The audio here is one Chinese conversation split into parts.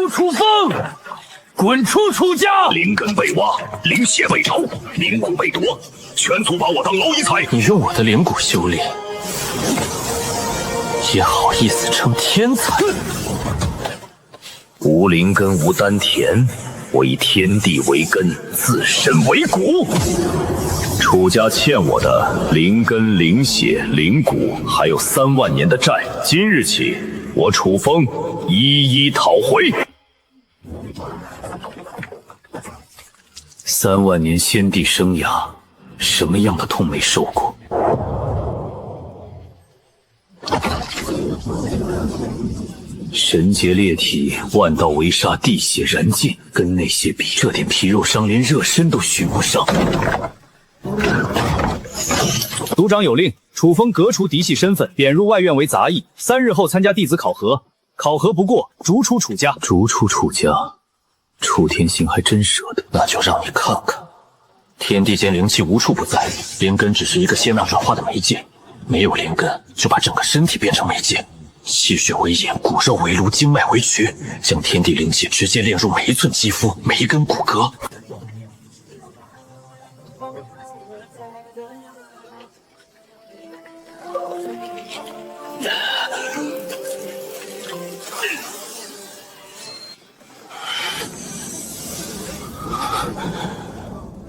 楚风，滚出楚家！灵根被挖，灵血被抄，灵骨被夺，全族把我当蝼蚁踩。你用我的灵骨修炼，也好意思称天才？无灵根无丹田，我以天地为根，自身为骨。楚家欠我的灵根、灵血、灵骨，还有3万年的债，今日起，我楚风一一讨回。3万年先帝生涯，什么样的痛没受过？神劫裂体，万道为杀，地血燃尽，跟那些比，这点皮肉伤，连热身都许不上。族长有令，楚风革除嫡系身份，贬入外院为杂役，3日后参加弟子考核，考核不过，逐出楚家。逐出楚家，楚天行还真舍得。那就让你看看，天地间灵气无处不在，灵根只是一个吸纳转化的媒介，没有灵根就把整个身体变成媒介，气血为眼，骨肉为颅，经脉为渠，将天地灵气直接炼入每一寸肌肤，每一根骨骼。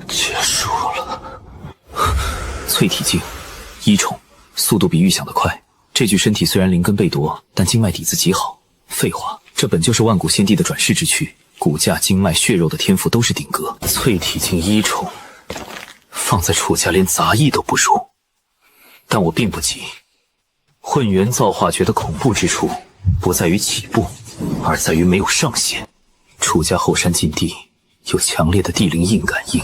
结束了。淬体境1重，速度比预想的快。这具身体虽然灵根被夺，但经脉底子极好。废话，这本就是万古先帝的转世之躯，骨架、经脉、血肉的天赋都是顶格。淬体境1重，放在楚家连杂役都不如。但我并不急。混元造化诀的恐怖之处，不在于起步，而在于没有上限。楚家后山禁地有强烈的地灵印感应，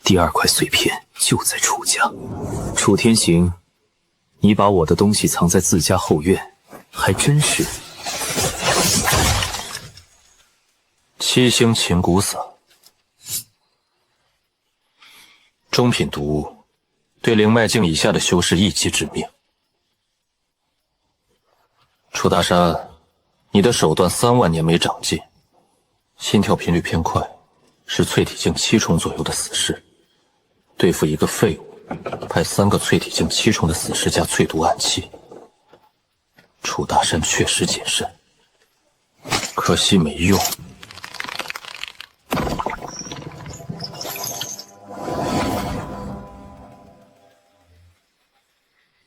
第2块碎片就在楚家。楚天行，你把我的东西藏在自家后院，还真是。7星琴骨散，中品毒物，对灵脉境以下的修士一击致命。楚大山，你的手段3万年没长进，心跳频率偏快，是淬体境7重左右的死士。对付一个废物，派3个淬体境7重的死士加淬毒暗器。楚大山确实谨慎，可惜没用。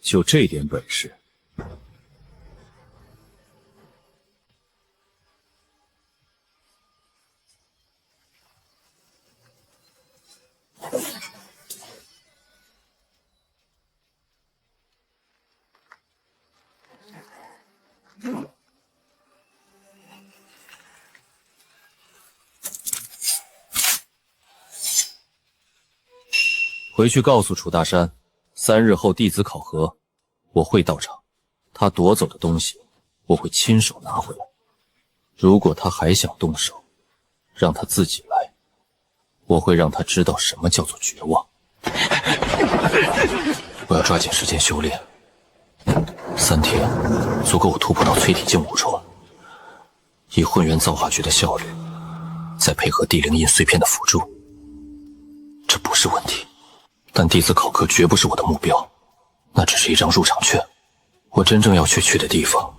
就这点本事，回去告诉楚大山，3日后弟子考核，我会到场。他夺走的东西，我会亲手拿回来。如果他还想动手，让他自己来。我会让他知道什么叫做绝望。我要抓紧时间修炼，3天足够我突破到淬体境5重。以混元造化诀的效率，再配合地灵印碎片的辅助，这不是问题。但弟子考核绝不是我的目标，那只是一张入场券。我真正要去的地方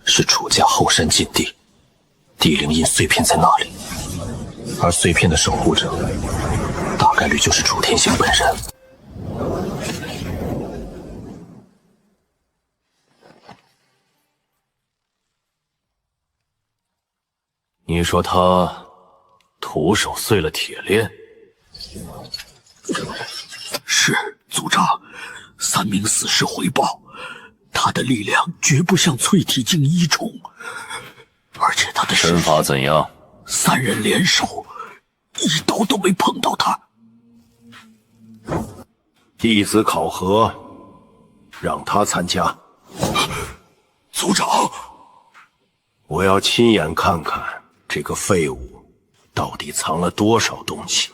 是楚家后山禁地，地灵印碎片在那里，而碎片的守护者大概率就是楚天行本人。你说他徒手碎了铁链？是族长，3名死士回报，他的力量绝不像淬体境1重，而且他的身法怎样？3人联手，一刀都没碰到他。弟子考核，让他参加。族长，我要亲眼看看这个废物到底藏了多少东西。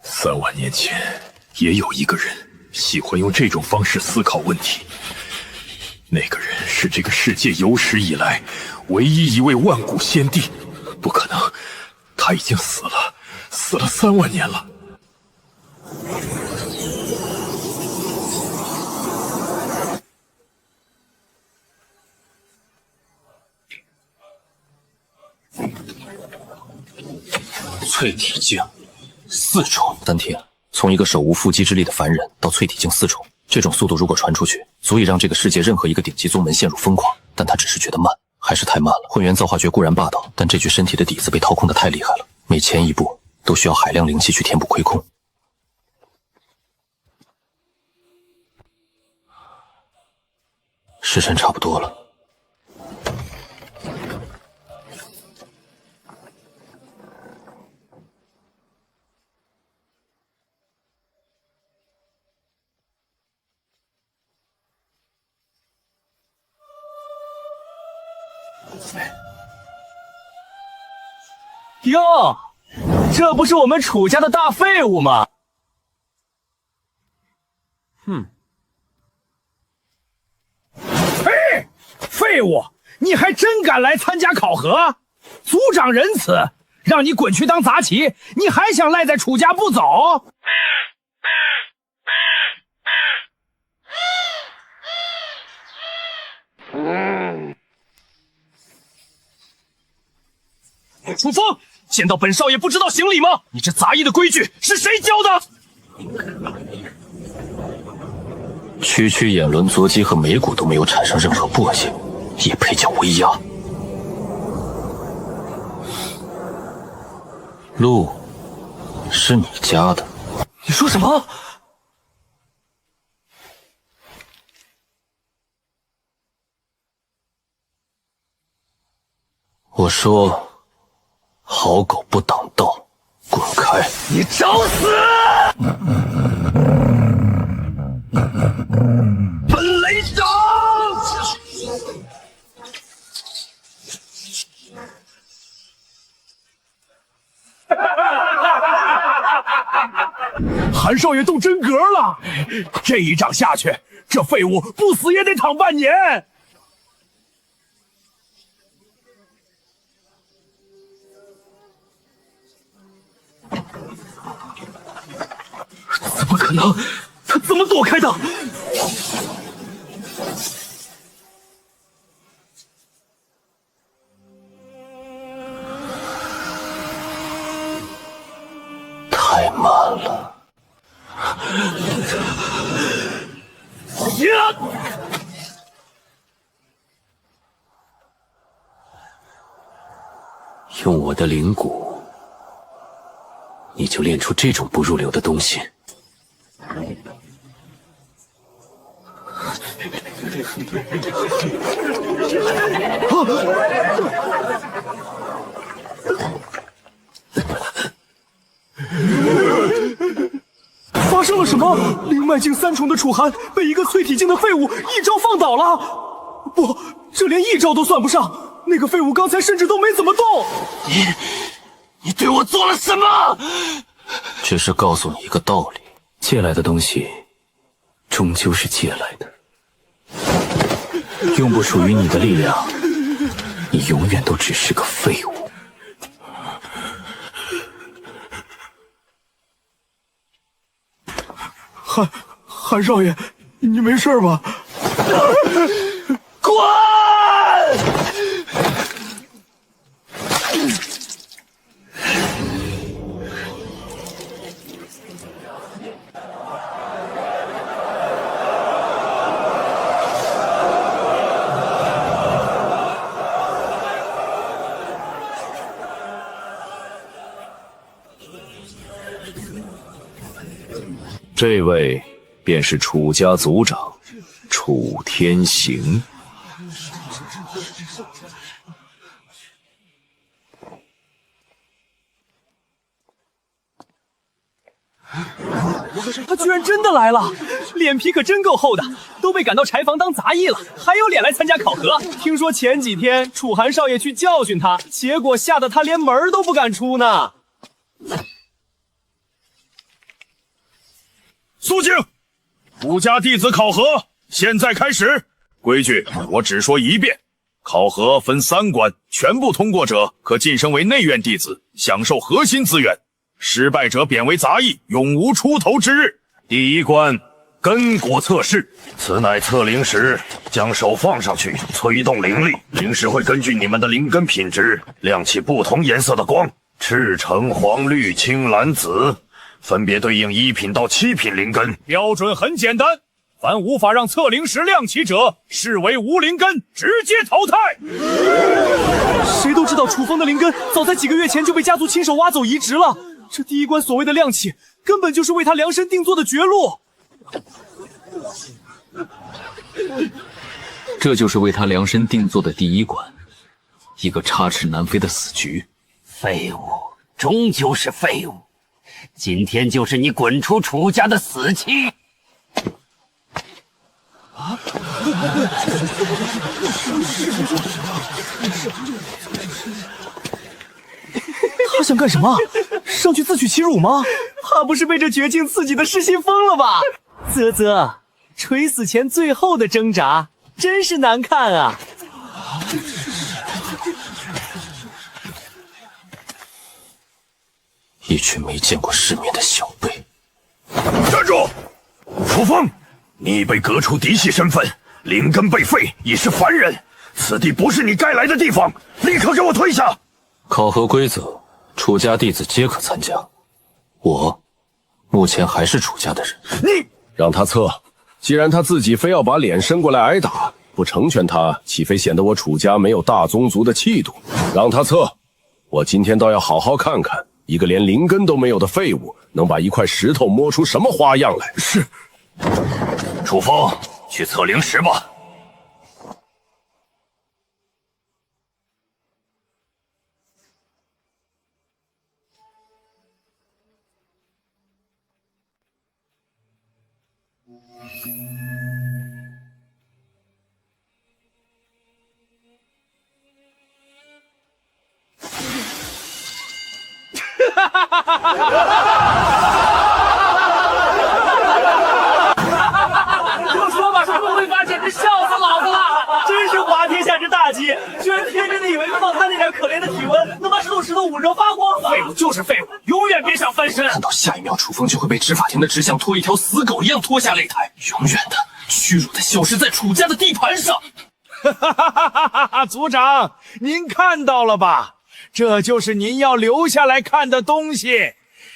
3万年前，也有一个人喜欢用这种方式思考问题。那个人是这个世界有史以来唯一一位万古先帝，不可能，他已经死了，死了3万年了。淬体境4重，3天，从一个手无缚鸡之力的凡人到淬体境4重，这种速度如果传出去，足以让这个世界任何一个顶级宗门陷入疯狂。但他只是觉得慢，还是太慢了。混元造化诀固然霸道，但这具身体的底子被掏空的太厉害了，每前一步都需要海量灵气去填补亏空。时辰差不多了。哟，这不是我们楚家的大废物吗？嘿，废物，你还真敢来参加考核？族长仁慈，让你滚去当杂旗，你还想赖在楚家不走？楚风，见到本少爷不知道行礼吗？你这杂役的规矩是谁教的？区区眼轮、左肌和眉骨都没有产生任何簸箕，也配叫威压？路是你家的？你说什么？我说，好狗不挡道，滚开！你找死！本雷掌！韩少爷动真格了，这一掌下去，这废物不死也得躺半年。怎么可能？他怎么躲开的？太慢了。用我的灵骨，你就练出这种不入流的东西？发生了什么？灵脉境3重的楚寒被一个淬体境的废物一招放倒了。不，这连一招都算不上。那个废物刚才甚至都没怎么动。你对我做了什么？只是告诉你一个道理：借来的东西，终究是借来的。用不属于你的力量，你永远都只是个废物。韩少爷，你没事吧？滚！这位便是楚家族长楚天行。他居然真的来了，脸皮可真够厚的，都被赶到柴房当杂役了，还有脸来参加考核？听说前几天楚寒少爷去教训他，结果吓得他连门都不敢出呢。肃静！武家弟子考核现在开始，规矩我只说一遍。考核分3关，全部通过者可晋升为内院弟子，享受核心资源；失败者贬为杂役，永无出头之日。第1关，根果测试，此乃测灵石，将手放上去，催动灵力，灵石会根据你们的灵根品质亮起不同颜色的光，赤、橙、黄、绿、青、蓝、紫，分别对应1品到7品灵根。标准很简单。凡无法让测灵石亮起者，视为无灵根，直接淘汰。谁都知道楚风的灵根早在几个月前就被家族亲手挖走移植了，这第1关所谓的亮起，根本就是为他量身定做的绝路。这就是为他量身定做的第1关，一个插翅难飞的死局。废物，终究是废物。今天就是你滚出楚家的死期。他想干什么？上去自取其辱吗？怕不是被这绝境刺激的失心疯了吧？啧啧，垂死前最后的挣扎，真是难看啊！一群没见过世面的小辈。站住！楚风，你被革除嫡系身份，灵根被废，已是凡人，此地不是你该来的地方，立刻给我退下！考核规则，楚家弟子皆可参加。我目前还是楚家的人。你让他测，既然他自己非要把脸伸过来挨打，不成全他，岂非显得我楚家没有大宗族的气度？让他测，我今天倒要好好看看，一个连灵根都没有的废物，能把一块石头摸出什么花样来？是。楚风，去测灵石吧。就说吧，说不会发简直笑死老子了！真是滑天下之大稽，居然天真的以为靠他那点可怜的体温，能把石头石头捂热发光。废物就是废物，永远别想翻身。看到下一秒楚风就会被执法庭的指向拖一条死狗一样拖下擂台，永远的、屈辱的消失在楚家的地盘上。族长，您看到了吧？这就是您要留下来看的东西，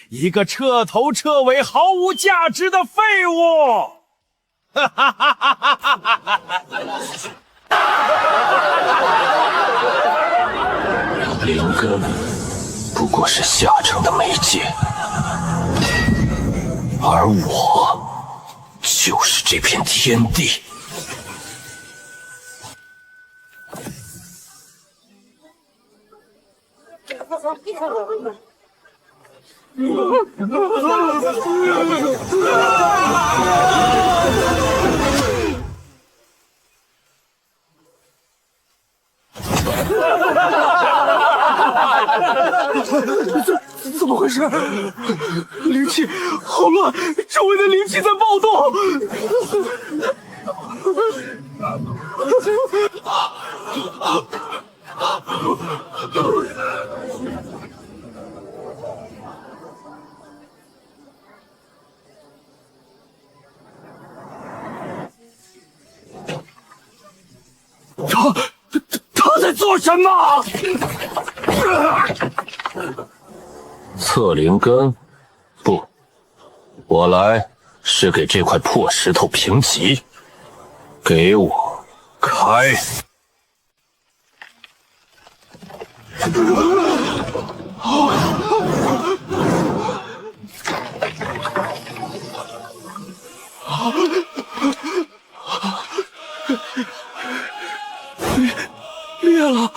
一个彻头彻尾毫无价值的废物。灵根不过是下乘的媒介，而我就是这片天地。怎么回事？灵气好乱，周围的灵气在暴动。他在做什么？测灵根？不，我来是给这块破石头评级。给我开！裂了！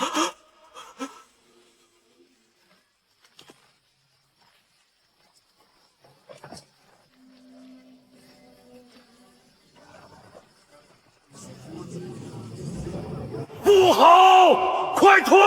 不好，快退！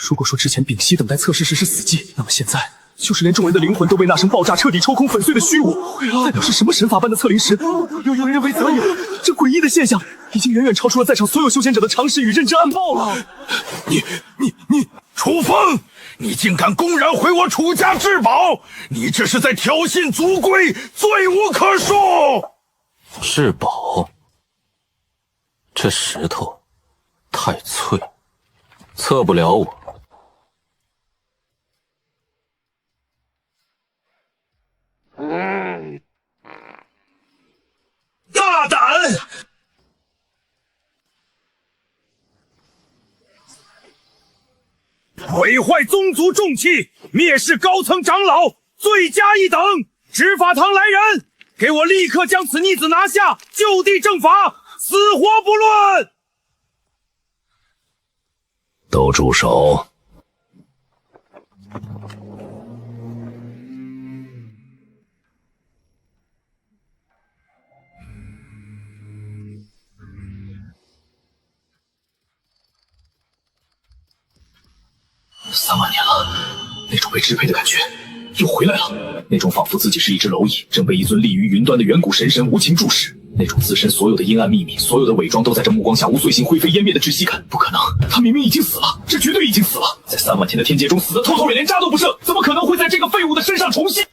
如果说之前屏息等待测试时是死寂，那么现在就是连众人的灵魂都被那声爆炸彻底抽空粉碎的虚无，代表是什么神法般的测灵石？有人认为则有，这诡异的现象已经远远超出了在场所有修仙者的常识与认知暗报了。你，楚风，你竟敢公然毁我楚家至宝！你这是在挑衅族规，罪无可恕！至宝，这石头太脆，测不了我。大胆！毁坏宗族重器，蔑视高层长老，罪加一等！执法堂来人，给我立刻将此逆子拿下，就地正法，死活不论！都住手！3万年了，那种被支配的感觉又回来了，那种仿佛自己是一只蝼蚁，正被一尊立于云端的远古神无情注视，那种自身所有的阴暗秘密，所有的伪装都在这目光下无碎形灰飞烟灭的窒息感。不可能，他明明已经死了，这绝对已经死了，在3万天的天劫中死得透透脸，连渣都不剩，怎么可能会在这个废物的身上重现？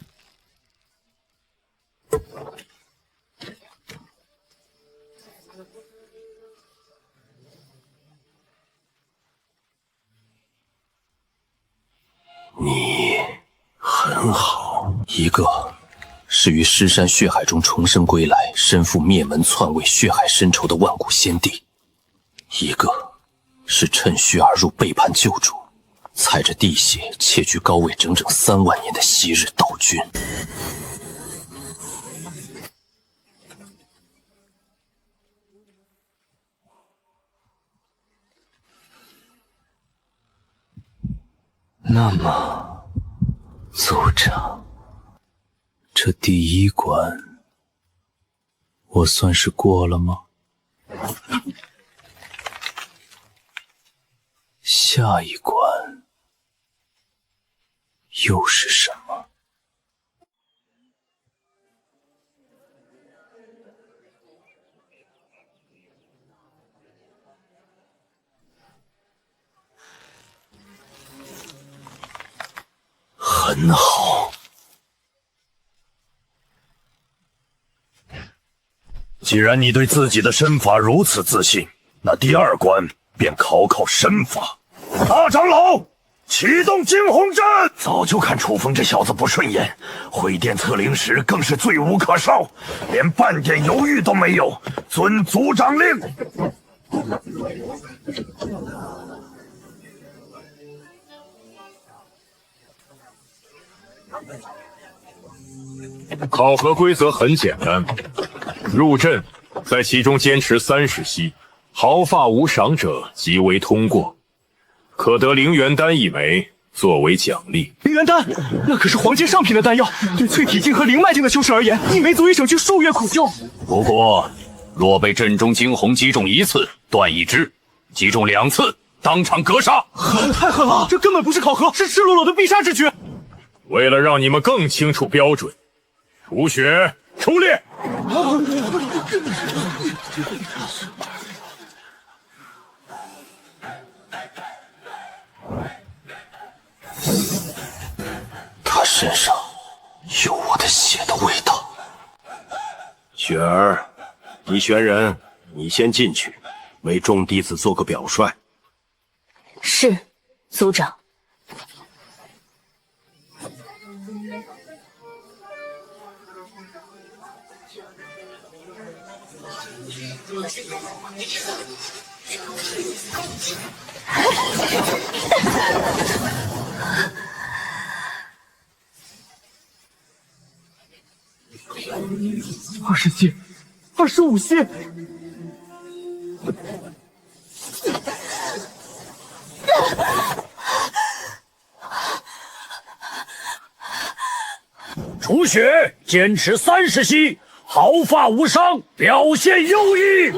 你很好，一个是于尸山血海中重生归来，身负灭门篡位血海深仇的万古先帝；一个是趁虚而入背叛救主，踩着地血窃据高位整整3万年的昔日道君。那么，族长，这第一关，我算是过了吗？下一关又是什么？很好。既然你对自己的身法如此自信，那第2关便考考身法。大长老，启动惊鸿阵！早就看楚风这小子不顺眼，毁殿测灵石更是罪无可赦，连半点犹豫都没有。遵族长令。考核规则很简单，入阵在其中坚持30息，毫发无赏者即为通过，可得灵元丹1枚作为奖励。灵元丹，那可是黄阶上品的丹药，对淬体境和灵脉境的修士而言，1枚足以省去数月苦修。不过，若被阵中惊鸿击中1次，断1支；击中2次，当场格杀。太狠了，这根本不是考核，是赤裸裸的必杀之举。为了让你们更清楚标准，楚雪出列。他身上有我的血的味道。雪儿，你选人，你先进去，为众弟子做个表率。是，族长。20系，25系。楚雪坚持30息，毫发无伤，表现优异。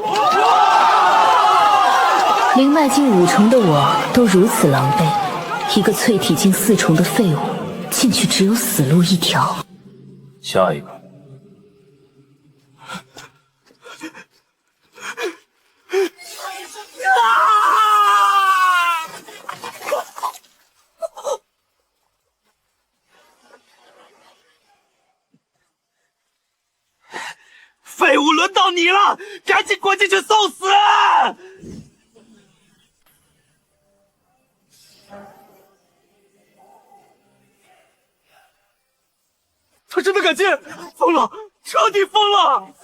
灵脉境5重的我都如此狼狈，一个淬体境4重的废物，进去只有死路一条。下一个。废物，轮到你了，赶紧滚进去送死！他真的敢进，疯了，彻底疯了！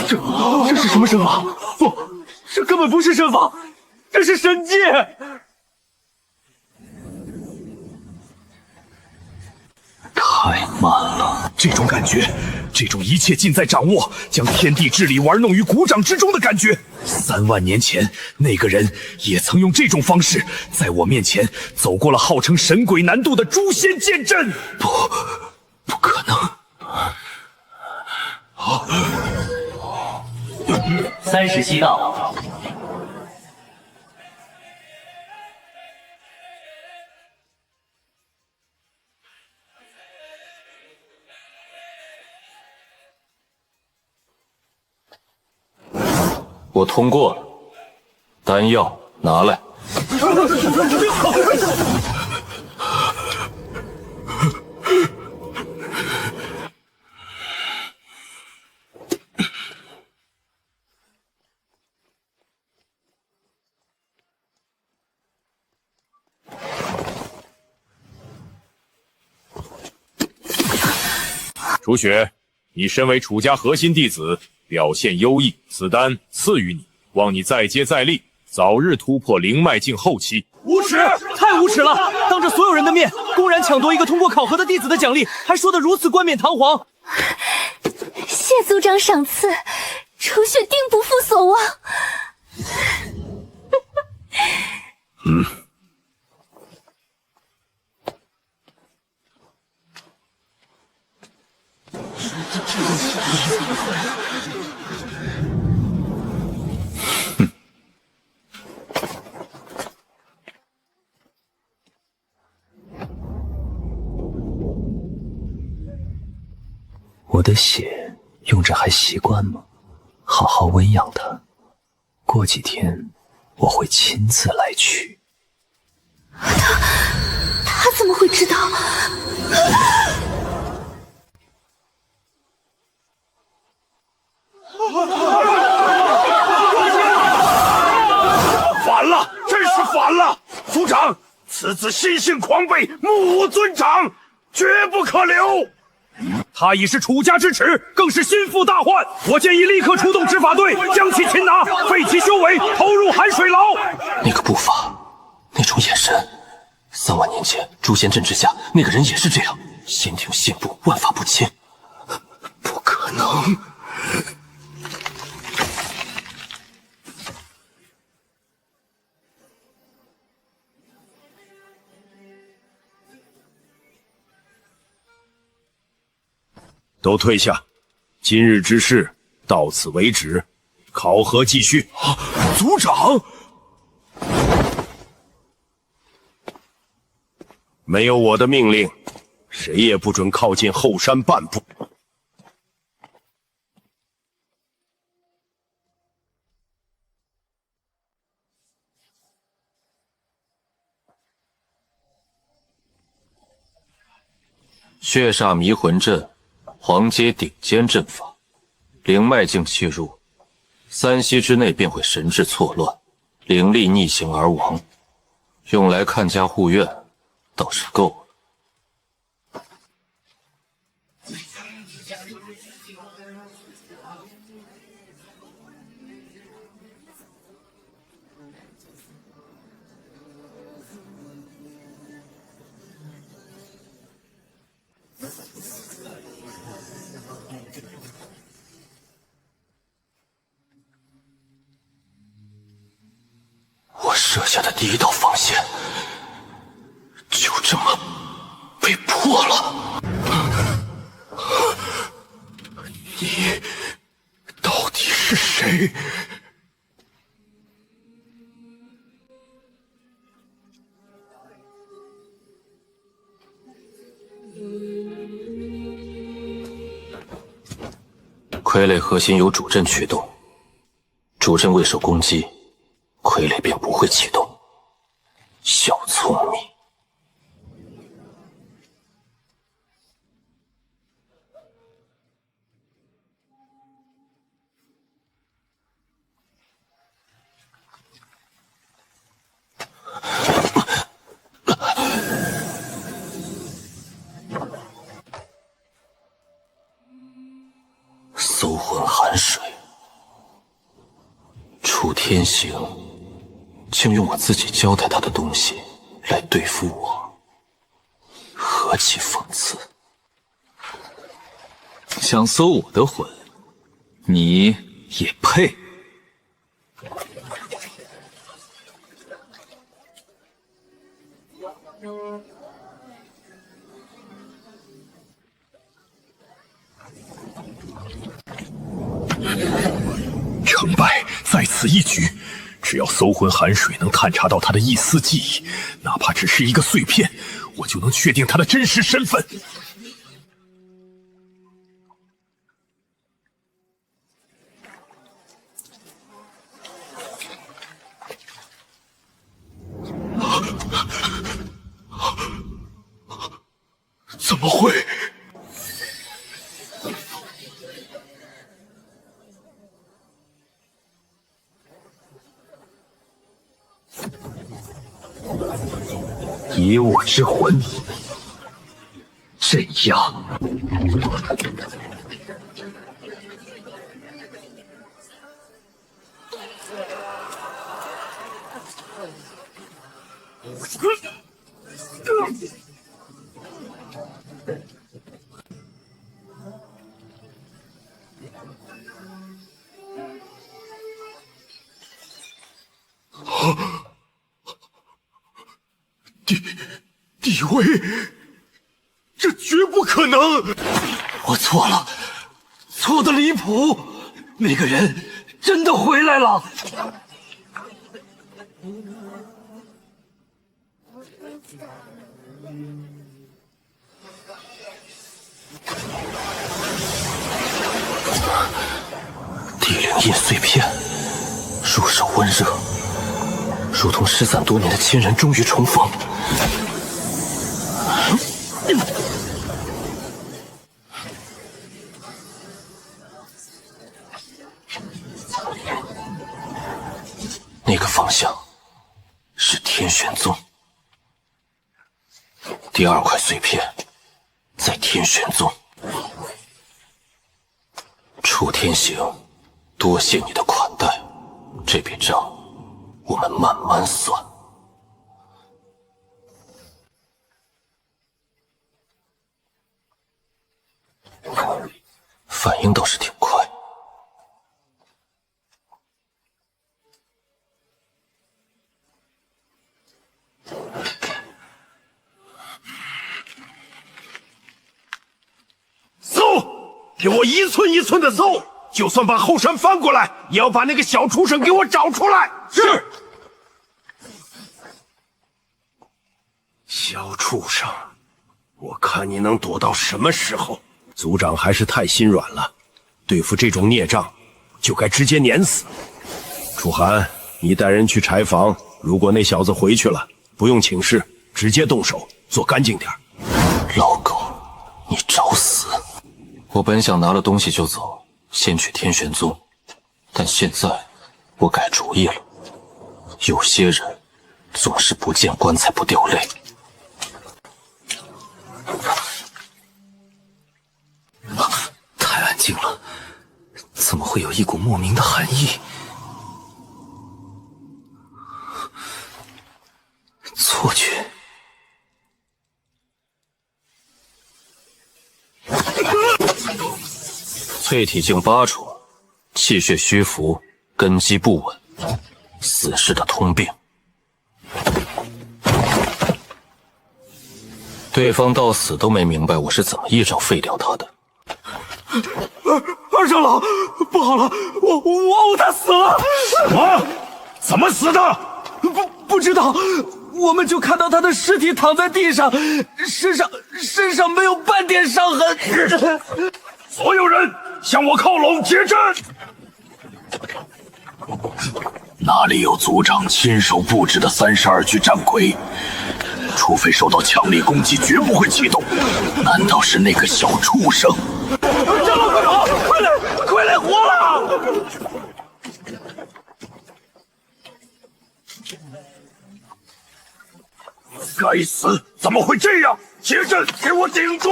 这是什么身法？不，这根本不是身法，这是神技！太慢了，这种感觉，这种一切尽在掌握，将天地之理玩弄于股掌之中的感觉。3万年前，那个人也曾用这种方式，在我面前走过了号称神鬼难渡的诛仙剑阵。不可能！30息到。我通过了，丹药拿来。楚雪，你身为楚家核心弟子，表现优异，此丹赐予你，望你再接再厉，早日突破灵脉境后期。无耻！太无耻了！当着所有人的面，公然抢夺一个通过考核的弟子的奖励，还说得如此冠冕堂皇。谢族长赏赐，楚雪定不负所望。我的血用着还习惯吗？好好温养它，过几天我会亲自来取。他怎么会知道？反了，真是反了！族长，此子心性狂悖，目无尊长，绝不可留。他已是楚家之耻，更是心腹大患。我建议立刻出动执法队，将其擒拿，废其修为，投入寒水牢。那个步伐，那种眼神，3万年前诛仙阵之下，那个人也是这样，心挺信步，万法不侵。不可能！都退下。今日之事到此为止，考核继续。族长，没有我的命令，谁也不准靠近后山半步。血煞迷魂阵，黄阶顶尖阵法，灵脉境契入，3息之内便会神志错乱，灵力逆行而亡。用来看家护院，倒是够了。我设下的第一道防线，就这么被破了。你到底是谁？傀儡核心由主阵驱动，主阵未受攻击，傀儡便不会启动。小聪明。搜魂寒水，楚天行竟用我自己交代他的东西来对付我，何其讽刺！想搜我的魂，你也配？成败在此一举，只要搜魂寒水能探查到他的一丝记忆，哪怕只是一个碎片，我就能确定他的真实身份。怎么会？以我之魂，这样。地位，这绝不可能！我错了，错得离谱。那个人真的回来了。地灵印碎片，入手温热，如同失散多年的亲人终于重逢。那个方向是天玄宗，第2块碎片在天玄宗。楚天行，多谢你的款待，这笔账我们慢慢算。反应倒是挺快。搜！给我一寸一寸的搜，就算把后山翻过来，也要把那个小畜生给我找出来。是。小畜生，我看你能躲到什么时候？族长还是太心软了，对付这种孽障，就该直接碾死。楚寒，你带人去柴房，如果那小子回去了，不用请示，直接动手，做干净点。老狗，你找死！我本想拿了东西就走，先去天玄宗，但现在我改主意了。有些人总是不见棺材不掉泪。太安静了，怎么会有一股莫名的寒意？错觉。淬体境8重，气血虚浮，根基不稳，死士的通病。对方到死都没明白我是怎么一掌废掉他的。二长老，不好了，我他死了！什么？怎么死的？不知道，我们就看到他的尸体躺在地上，身上没有半点伤痕。所有人向我靠拢，结阵！哪里有族长亲手布置的32具战鬼？除非受到强力攻击，绝不会启动。难道是那个小畜生？长老快跑！傀儡活了！该死！怎么会这样？结阵，给我顶住！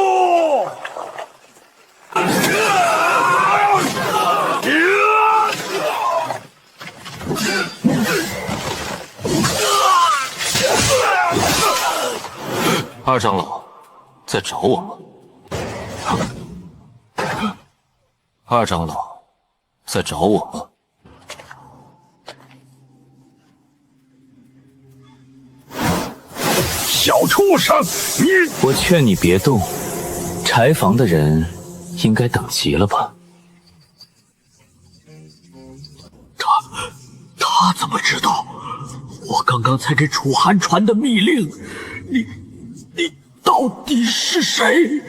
二长老，在找我吗？二长老，在找我吗？小畜生，你！我劝你别动，柴房的人应该等急了吧？他怎么知道？我刚刚才给楚寒传的密令，你到底是谁？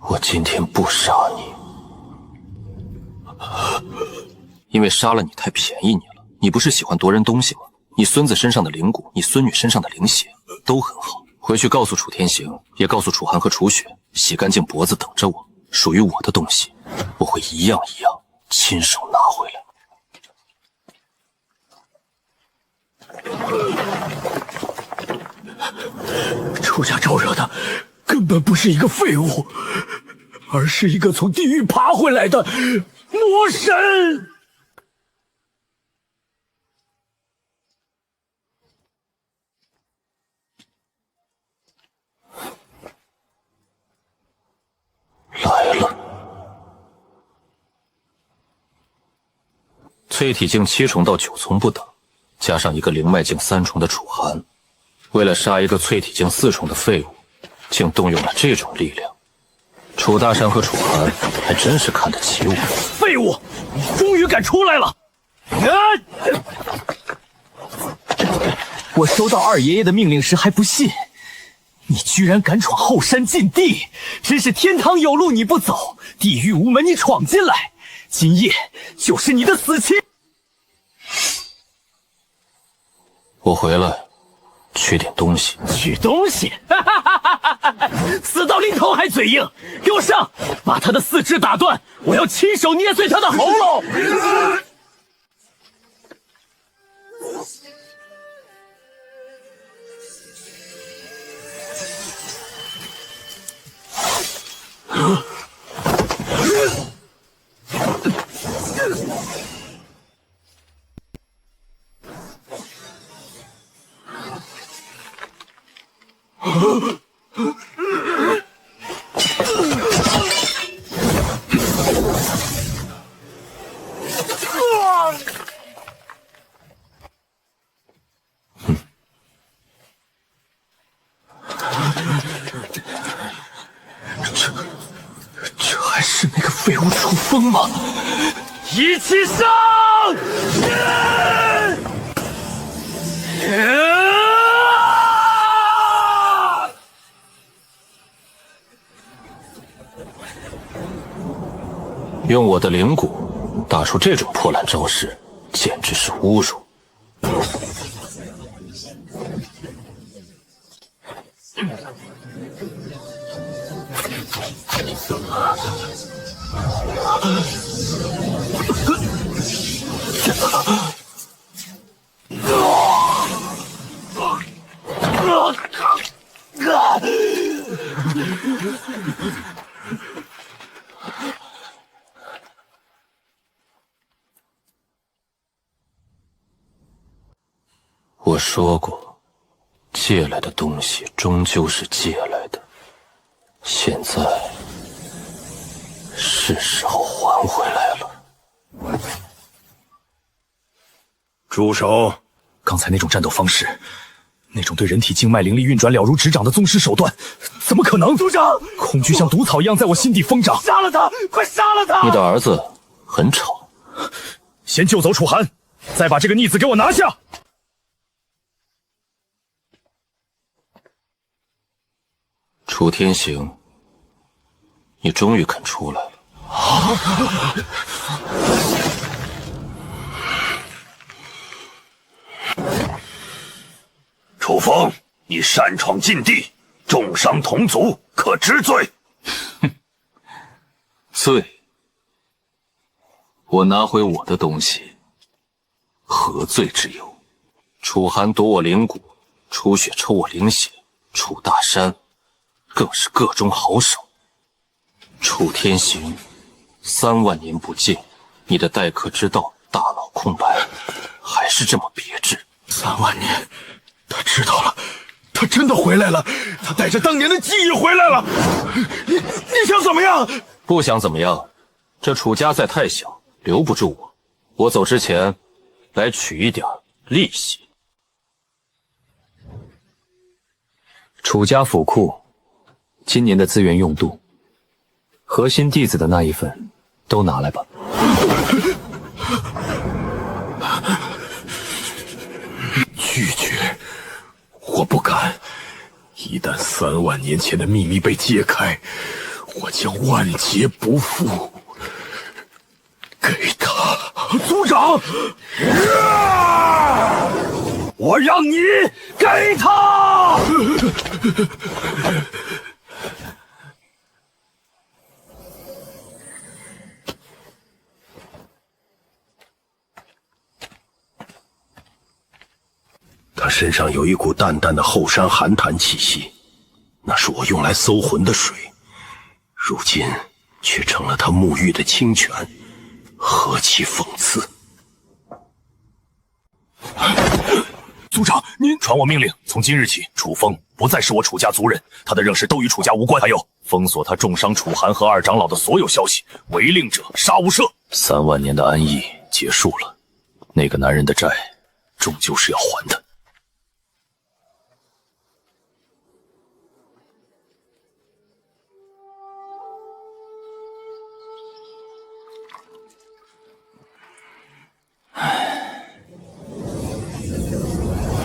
我今天不杀你，因为杀了你太便宜你了。你不是喜欢夺人东西吗？你孙子身上的灵骨，你孙女身上的灵血都很好。回去告诉楚天行，也告诉楚寒和楚雪，洗干净脖子等着我。属于我的东西，我会一样一样亲手拿回来。楚家招惹的根本不是一个废物，而是一个从地狱爬回来的魔神。来了。淬体境7重到9重不等，加上一个灵脉境3重的楚寒，为了杀一个淬体境4重的废物，竟动用了这种力量。楚大山和楚寒还真是看得起我。废物，你终于敢出来了！我收到二爷爷的命令时还不信，你居然敢闯后山禁地，真是天堂有路你不走，地狱无门你闯进来，今夜就是你的死期！我回来取点东西。取东西？死到临头还嘴硬，给我上！把他的4肢打断，我要亲手捏碎他的喉咙！这还是那个废物楚风吗？一起上！用我的灵骨打出这种破烂招式，简直是侮辱。我说过，借来的东西终究是借来的，现在是时候还回来了。住手！刚才那种战斗方式，那种对人体经脉灵力运转了如指掌的宗师手段，怎么可能？族长，恐惧像毒草一样在我心底疯长。杀了他！快杀了他！你的儿子很吵。先救走楚寒，再把这个逆子给我拿下。楚天行，你终于肯出来了。楚风，你擅闯禁地，重伤同族，可知罪？罪？我拿回我的东西，何罪之有？楚寒夺我灵骨，楚雪抽我灵血，楚大山更是个中好手。楚天行，3万年不见，你的待客之道大脑空白，还是这么别致。3万年，他知道了，他真的回来了，他带着当年的记忆回来了。你想怎么样？不想怎么样，这楚家在太小，留不住我。我走之前，来取一点利息。楚家府库今年的资源用度，核心弟子的那一份都拿来吧。拒绝，我不敢。一旦3万年前的秘密被揭开，我将万劫不复。给他，族长！我让你给他！他身上有一股淡淡的后山寒潭气息，那是我用来搜魂的水，如今却成了他沐浴的清泉，何其讽刺！族长，您传我命令，从今日起，楚风不再是我楚家族人，他的任事都与楚家无关。还有，封锁他重伤楚寒和2长老的所有消息，违令者杀无赦。3万年的安逸结束了，那个男人的债终究是要还的。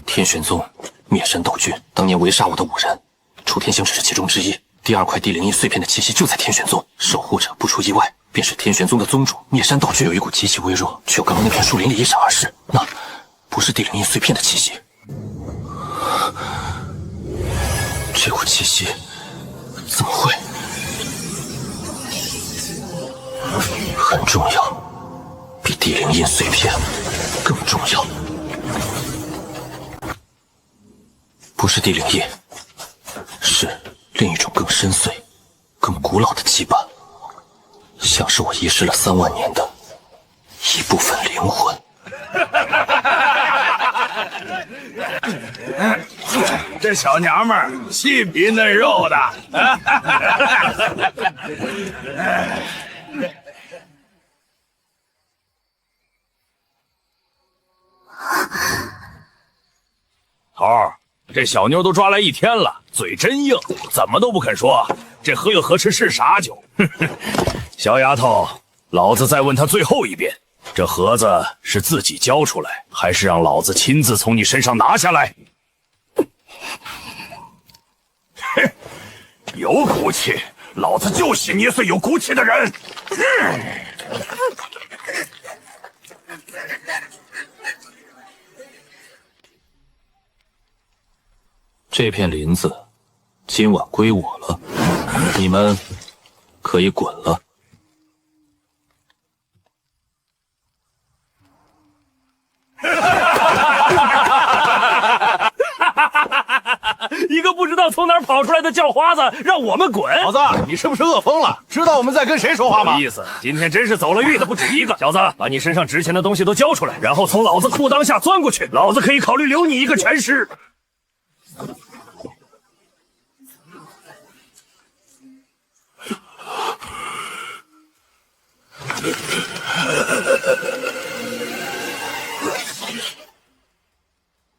天玄宗灭山道君当年围杀我的5人，楚天行只是其中之一。第2块地灵印碎片的气息就在天玄宗，守护者不出意外便是天玄宗的宗主灭山道君。有一股极其微弱，却由刚刚那片树林里一闪而逝，那不是地灵印碎片的气息。这股气息怎么会？很重要，比地灵印碎片更重要。不是地灵印，是另一种更深邃、更古老的羁绊，像是我遗失了3万年的一部分灵魂。这小娘们儿细皮嫩肉的。头儿，这小妞都抓来1天了，嘴真硬，怎么都不肯说。这喝又何尝是傻酒？小丫头，老子再问她最后一遍，这盒子是自己交出来，还是让老子亲自从你身上拿下来？哼，有骨气，老子就喜捏碎有骨气的人。这片林子今晚归我了，你们可以滚了。一个不知道从哪儿跑出来的叫花子，让我们滚！老子，你是不是饿疯了？知道我们在跟谁说话吗？意思，今天真是走了运的不止一个。小子，把你身上值钱的东西都交出来，然后从老子裤裆下钻过去，老子可以考虑留你一个全尸。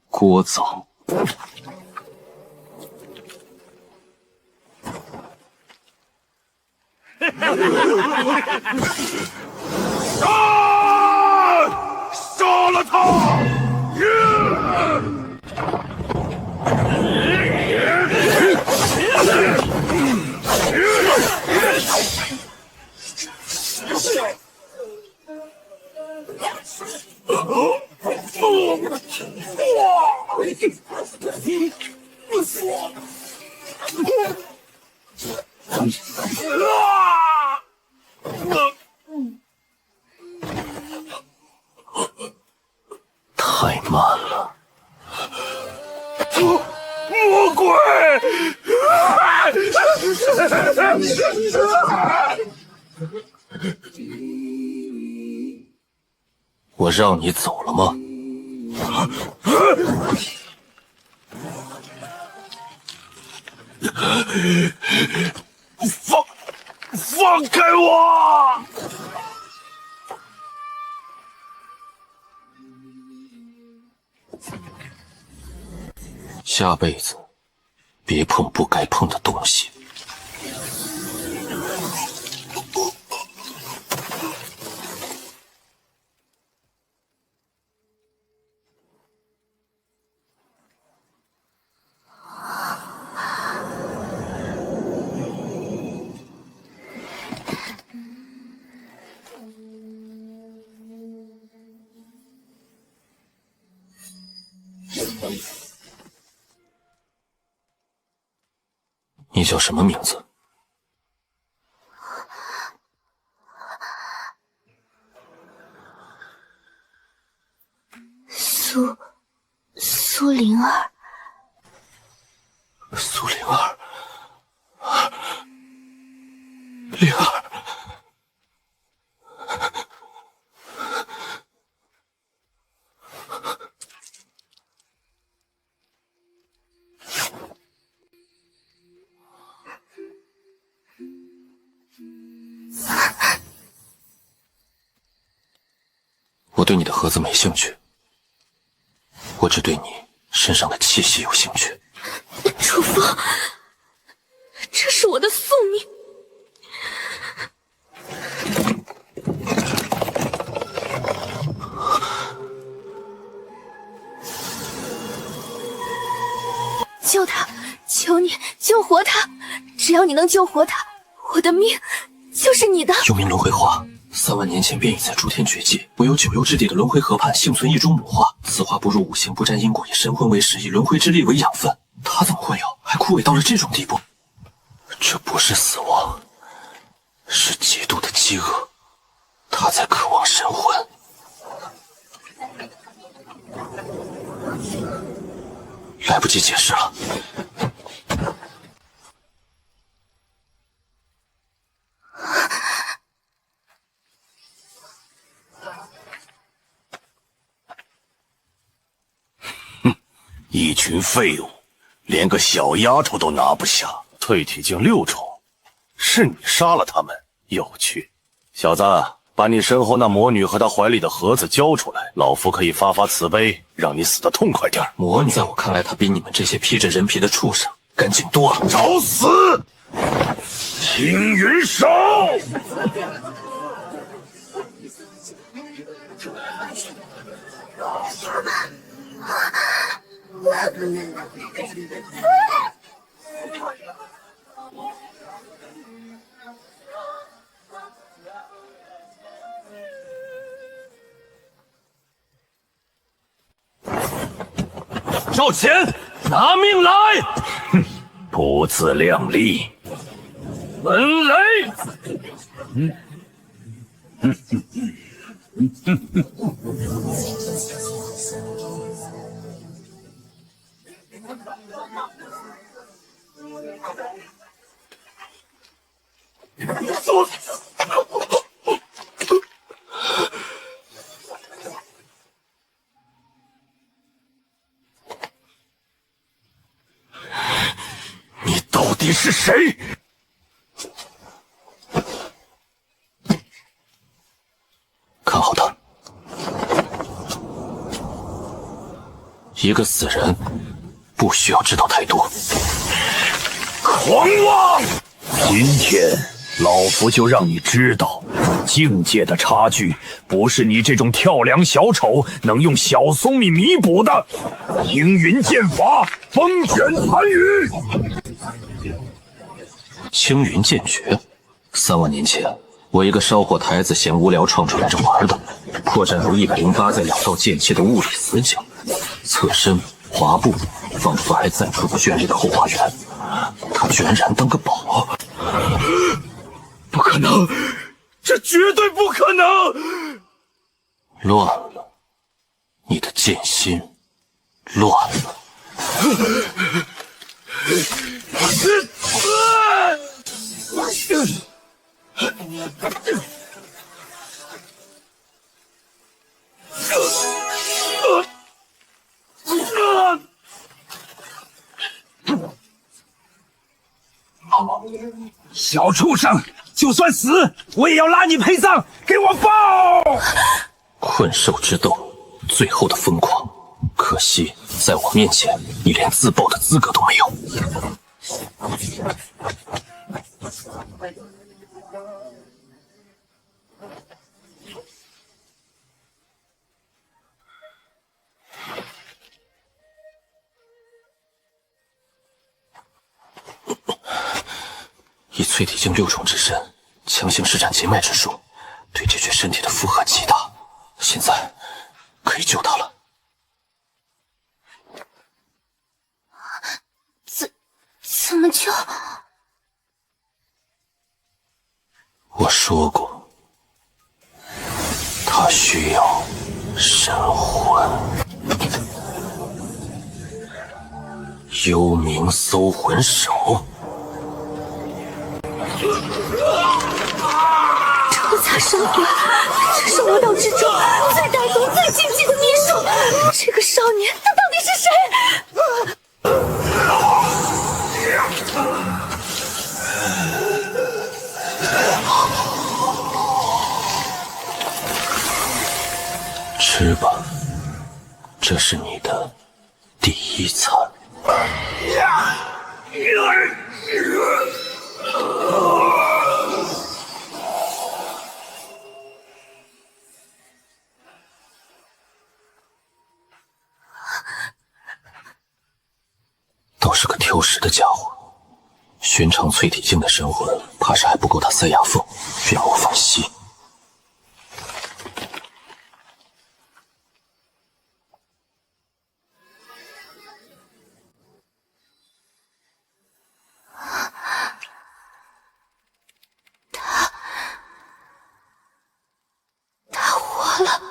聒噪。杀了他！太慢了，魔鬼！我让你走了吗？放开我！下辈子别碰不该碰的东西。你叫什么名字？苏灵儿。苏灵儿，灵儿，我对你的盒子没兴趣，我只对你身上的气息有兴趣。楚风，这是我的宿命。救他！求你救活他！只要你能救活他，我的命就是你的。幽冥轮回花，3万年前便已在诸天绝迹，唯有九幽之地的轮回河畔幸存一株母花。此花不入五行，不沾因果，以神魂为食，以轮回之力为养分。它怎么会有？还枯萎到了这种地步？这不是死亡，是极度的饥饿。它在渴望神魂。来不及解释了。一群废物，连个小丫头都拿不下。淬体境6重，是你杀了他们？有趣，小子，把你身后那魔女和她怀里的盒子交出来，老夫可以发发慈悲，让你死得痛快点。魔女在我看来，她比你们这些披着人皮的畜生干净多了。找死！青云手！少乾，拿命来！哼，不自量力！文雷！你到底是谁？看好他，一个死人不需要知道太多。狂妄！今天老夫就让你知道，境界的差距不是你这种跳梁小丑能用小聪明弥补的。青云剑法，风卷残雨。青云剑诀，3万年前，我一个烧火台子嫌无聊创出来这玩的，破绽如108在2道剑气的物理死角，侧身滑步，仿佛还在出不绚丽的后花园。他居然燃当个宝，不可能，这绝对不可能！乱了，你的剑心乱了。小畜生，就算死，我也要拉你陪葬！给我爆！困兽之斗，最后的疯狂。可惜，在我面前，你连自爆的资格都没有。以淬体境6重之身，强行施展结脉之术，对这具身体的负荷极大。现在可以救他了。怎么救？我说过，他需要神魂。幽冥搜魂手。抽擦神魂，这是魔道之中最歹毒、最禁忌的秘术。这个少年，他到底是谁？吃吧，这是你的第一餐。倒是个挑食的家伙，寻常淬体境的神魂，怕是还不够他塞牙缝，让我放息。他活了。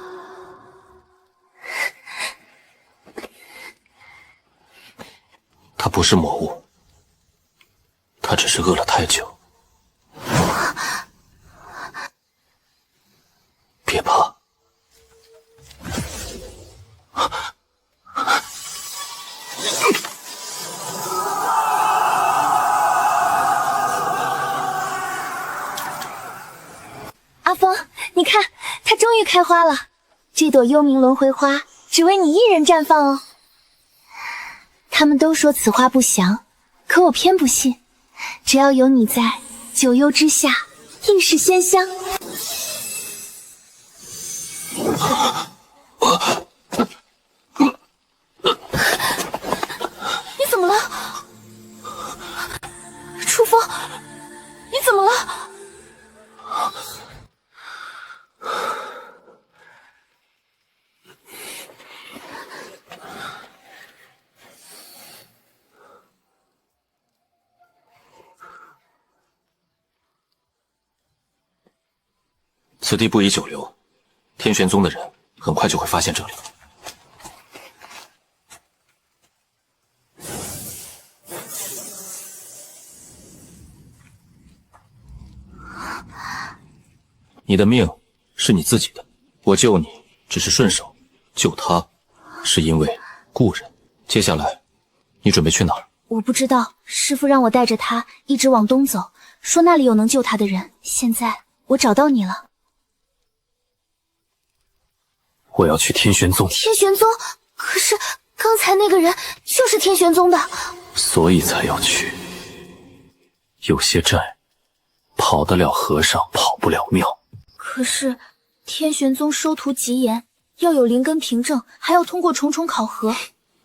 他不是魔物，他只是饿了太久。别怕，你看，它终于开花了。这朵幽冥轮回花只为你一人绽放哦。他们都说此花不祥，可我偏不信。只要有你在，九幽之下应是仙香。你怎么了？楚风，你怎么了？此地不宜久留，天玄宗的人很快就会发现这里。你的命是你自己的，我救你只是顺手，救他是因为故人。接下来，你准备去哪儿？我不知道，师父让我带着他一直往东走，说那里有能救他的人。现在我找到你了。我要去天玄宗。天玄宗？可是刚才那个人就是天玄宗的。所以才要去。有些债，跑得了和尚跑不了庙。可是天玄宗收徒极严，要有灵根凭证，还要通过重重考核。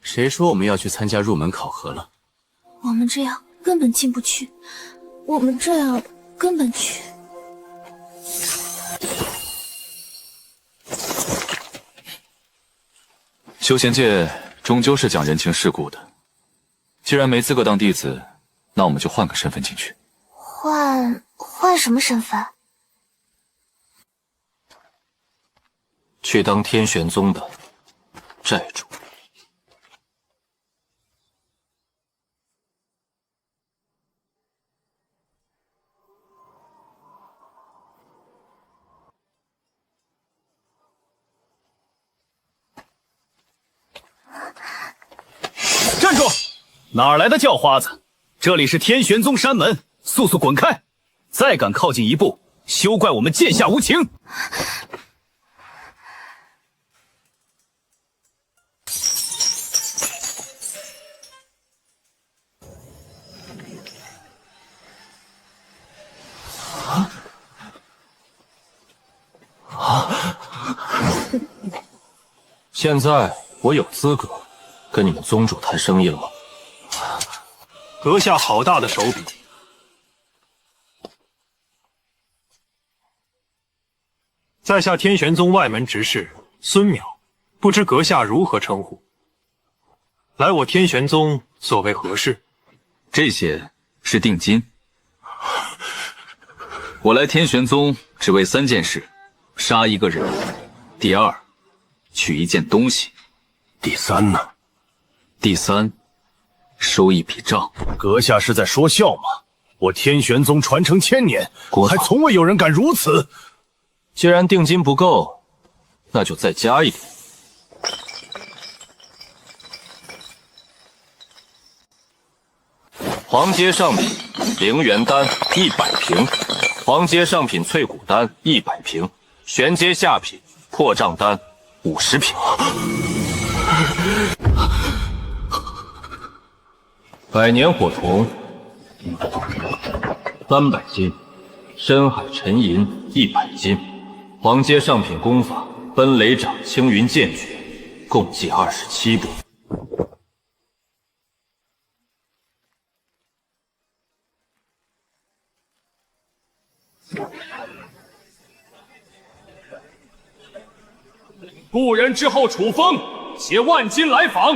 谁说我们要去参加入门考核了？我们这样根本进不去，我们这样根本去。修仙界终究是讲人情世故的，既然没资格当弟子，那我们就换个身份进去。换什么身份？去当天玄宗的债主。站住！哪儿来的叫花子？这里是天玄宗山门，速速滚开！再敢靠近一步，休怪我们剑下无情！现在我有资格跟你们宗主谈生意了吗？阁下好大的手笔！在下天玄宗外门执事孙淼，不知阁下如何称呼？来我天玄宗所为何事？这些是定金。我来天玄宗只为3件事：杀一个人，第2，取一件东西，第3呢？第3，收一笔账。阁下是在说笑吗？我天玄宗传承1000年，还从未有人敢如此。既然定金不够，那就再加一点。黄阶上品灵元丹100瓶，黄阶上品淬骨丹100瓶，玄阶下品破障丹50瓶。百年火虫300斤，深海沉银100斤，黄阶上品功法奔雷掌青云剑诀，共计27部。故人之后楚风携万金来访，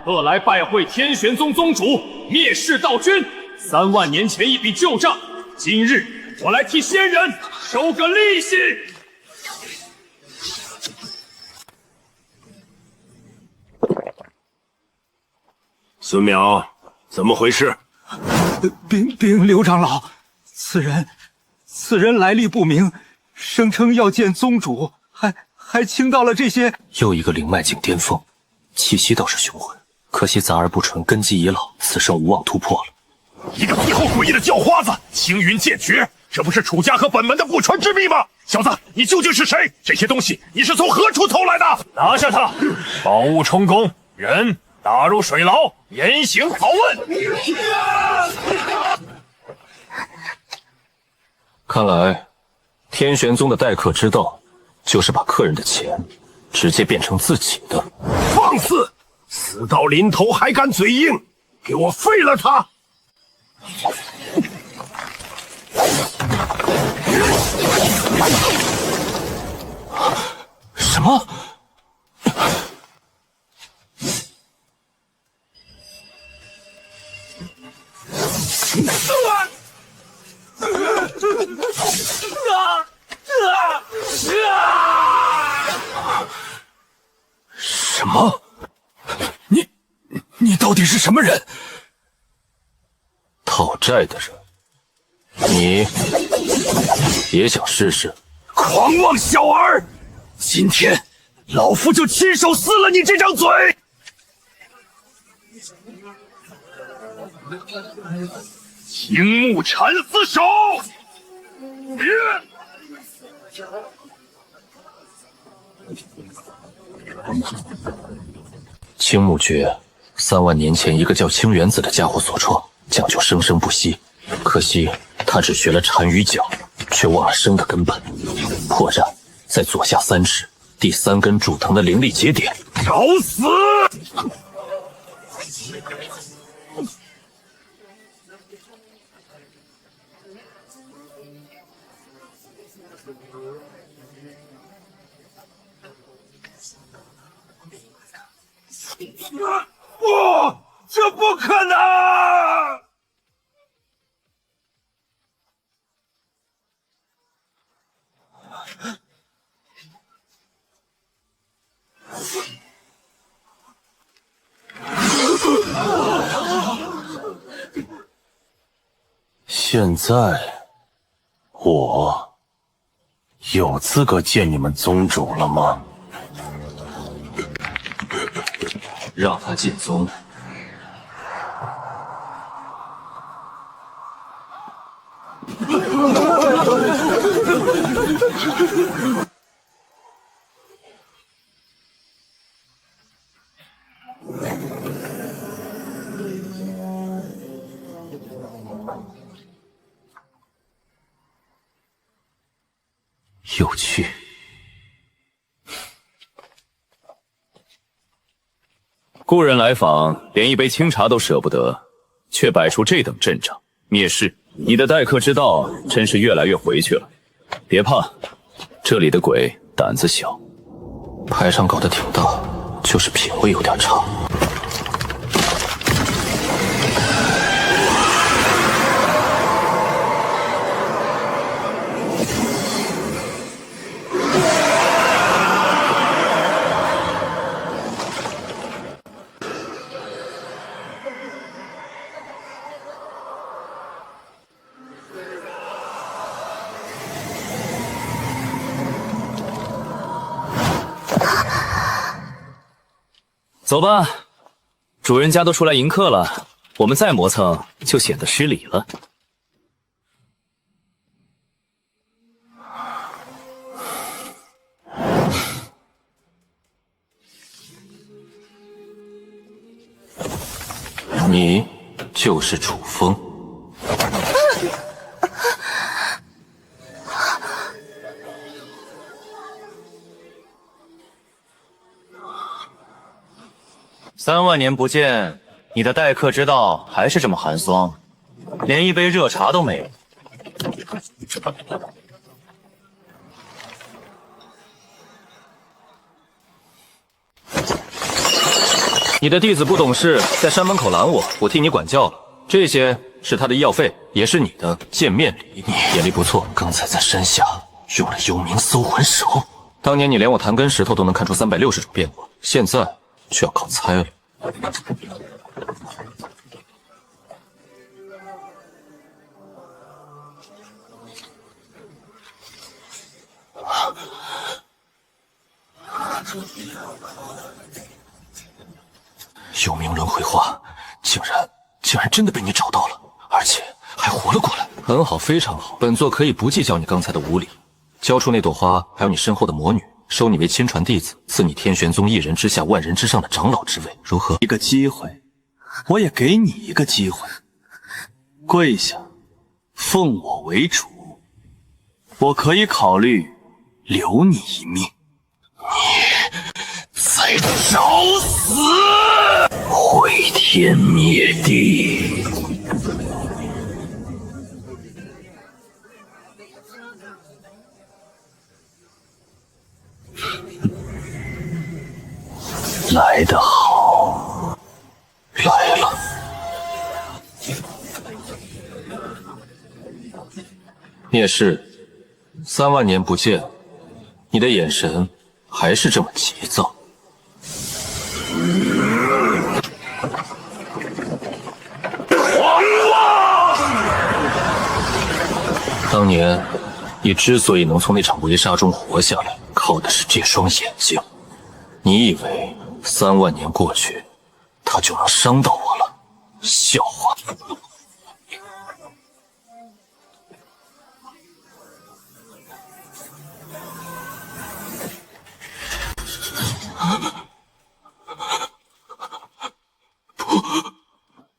特来拜会天玄宗宗主，灭世盗君。3万年前一笔旧账，今日我来替仙人收个利息。孙淼，怎么回事？禀刘长老，此人来历不明，声称要见宗主，还倾倒了这些。又一个灵脉境巅峰，气息倒是雄浑，可惜杂而不纯，根基已老，此生无望突破了。一个皮厚诡异的叫花子，青云剑诀，这不是楚家和本门的不传之秘吗？小子，你究竟是谁？这些东西你是从何处偷来的？拿下他！宝物充公，人打入水牢，严刑拷问。看来，天玄宗的待客之道，就是把客人的钱直接变成自己的。放肆！死到临头还敢嘴硬，给我废了他！什么？什么？你到底是什么人？讨债的人，你也想试试？狂妄小儿！今天老夫就亲手撕了你这张嘴！青木缠丝手！青木诀，3万年前一个叫青原子的家伙所创，讲究生生不息。可惜他只学了单于脚，却忘了生的根本。破绽在左下3指，第3根主藤的灵力节点。找死！不，这不可能！现在，我有资格见你们宗主了吗？让他进宗。有趣。故人来访，连一杯清茶都舍不得，却摆出这等阵仗，蔑视你的待客之道，真是越来越回去了。别怕，这里的鬼胆子小。牌上搞得挺大，就是品味有点差。走吧，主人家都出来迎客了，我们再磨蹭就显得失礼了。你就是楚风。3万年不见，你的待客之道还是这么寒霜，连一杯热茶都没有。你的弟子不懂事，在山门口拦我，我替你管教了。这些是他的医药费，也是你的见面礼。你眼力不错，刚才在山下用了幽冥搜魂手。当年你连我弹根石头都能看出360种变化，现在却要靠猜了。幽冥轮回花，竟然真的被你找到了，而且还活了过来。很好，非常好。本座可以不计较你刚才的无礼，交出那朵花，还有你身后的魔女，收你为亲传弟子，赐你天玄宗一人之下万人之上的长老之位，如何？一个机会，我也给你一个机会，跪下，奉我为主，我可以考虑留你一命。在找死！毁天灭地！来得好，来了。聂氏，3万年不见，你的眼神还是这么急躁。当年你之所以能从那场围杀中活下来，靠的是这双眼睛。你以为3万年过去，他就能伤到我了？笑话！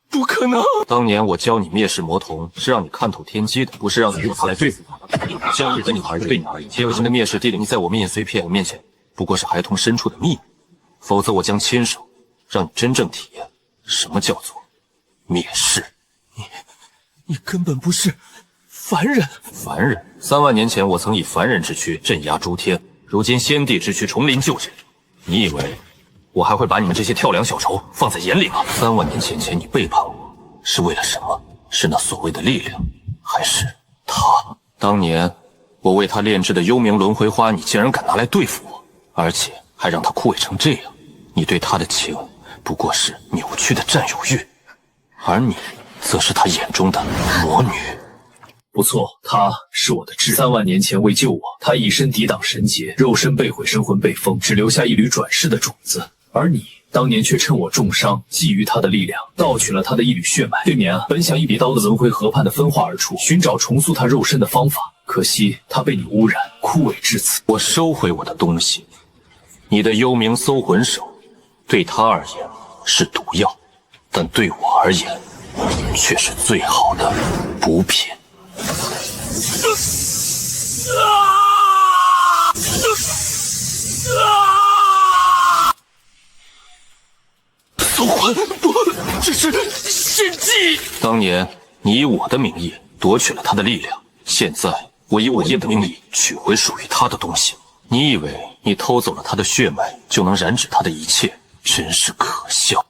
不可能！当年我教你灭世魔瞳，是让你看透天机的，不是让你用它来对付我。像你的女孩对你而言，天神的灭世地灵在我面碎片面前，不过是孩童深处的秘密。否则我将亲手让你真正体验什么叫做灭世。你根本不是凡人。凡人？3万年前我曾以凡人之躯镇压诸天，如今先帝之躯重临旧址。你以为我还会把你们这些跳梁小丑放在眼里吗？3万年前你背叛我，是为了什么？是那所谓的力量，还是他？当年我为他炼制的幽冥轮回花，你竟然敢拿来对付我，而且还让他枯萎成这样。你对他的情不过是扭曲的占有欲，而你则是他眼中的魔女。不错，他是我的挚爱。3万年前为救我，他以身抵挡神劫，肉身被毁，神魂被封，只留下一缕转世的种子。而你当年却趁我重伤，觊觎他的力量，盗取了他的一缕血脉。对面本想一笔刀的轮回河畔的分化而出，寻找重塑他肉身的方法，可惜他被你污染，枯萎至此。我收回我的东西，你的幽冥搜魂手对他而言是毒药，但对我而言却是最好的补品。搜魂不，这是献祭。当年你以我的名义夺取了他的力量，现在我以我爷的名义取回属于他的东西。你以为你偷走了他的血脉就能染指他的一切，真是可笑。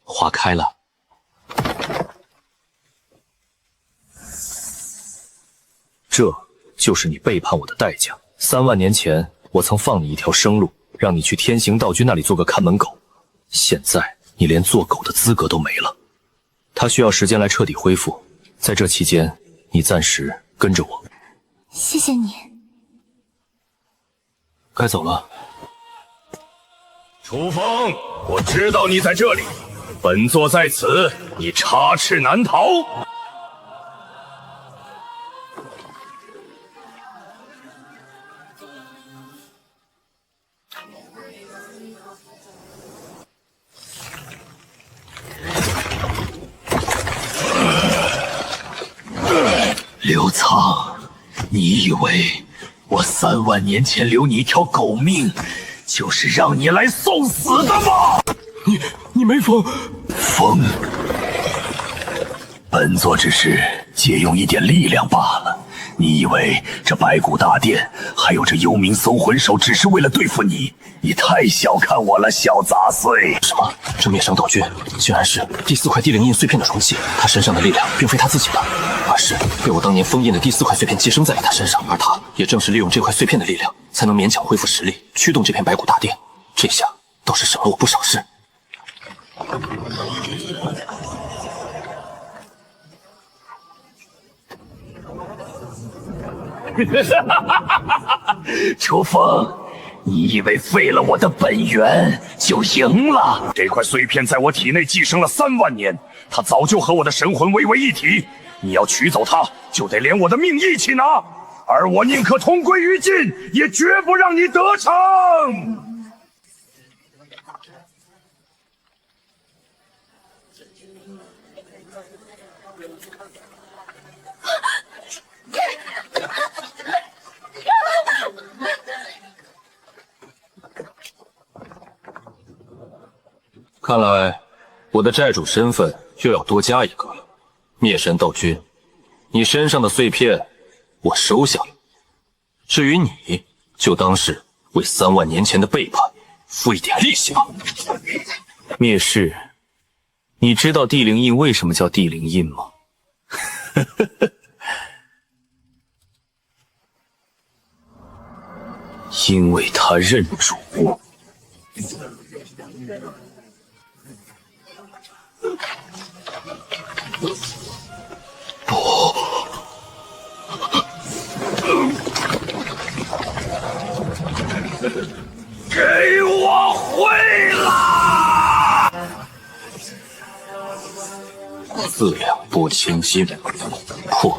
花开了。这就是你背叛我的代价。3万年前，我曾放你一条生路，让你去天行道君那里做个看门狗。现在你连做狗的资格都没了。他需要时间来彻底恢复，在这期间，你暂时跟着我。谢谢你。该走了。楚风，我知道你在这里，本座在此，你插翅难逃。刘苍，你以为我3万年前留你一条狗命，就是让你来送死的吗？你没疯？疯？本座只是借用一点力量罢了。你以为这白骨大殿还有这幽冥搜魂手只是为了对付你？你太小看我了，小杂碎！什么？这灭伤道君竟然是第4块地灵印碎片的容器，他身上的力量并非他自己的，而是被我当年封印的第4块碎片寄生在了他身上，而他也正是利用这块碎片的力量，才能勉强恢复实力，驱动这片白骨大殿。这下倒是省了我不少事。楚风，你以为废了我的本源就赢了？这块碎片在我体内寄生了3万年，它早就和我的神魂微为一体。你要取走它，就得连我的命一起拿，而我宁可同归于尽，也绝不让你得逞。看来我的债主身份又要多加一个了。灭神道君，你身上的碎片我收下了，至于你，就当是为3万年前的背叛付一点利息吧。灭世，你知道地灵印为什么叫地灵印吗？因为他认主。不，给我回来！自量不清心，破。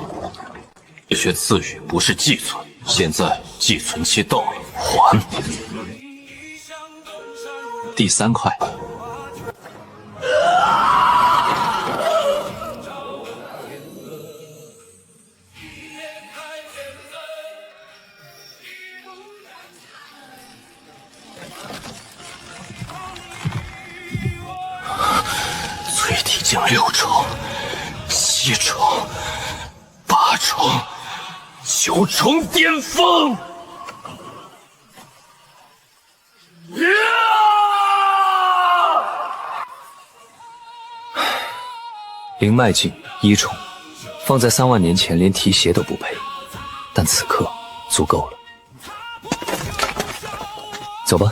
这些赐予不是寄存，现在寄存期到了，还。第3块。淬体境6重、7重、8重、9重巅峰。灵脉境1重，放在3万年前连提鞋都不配，但此刻足够了。走吧。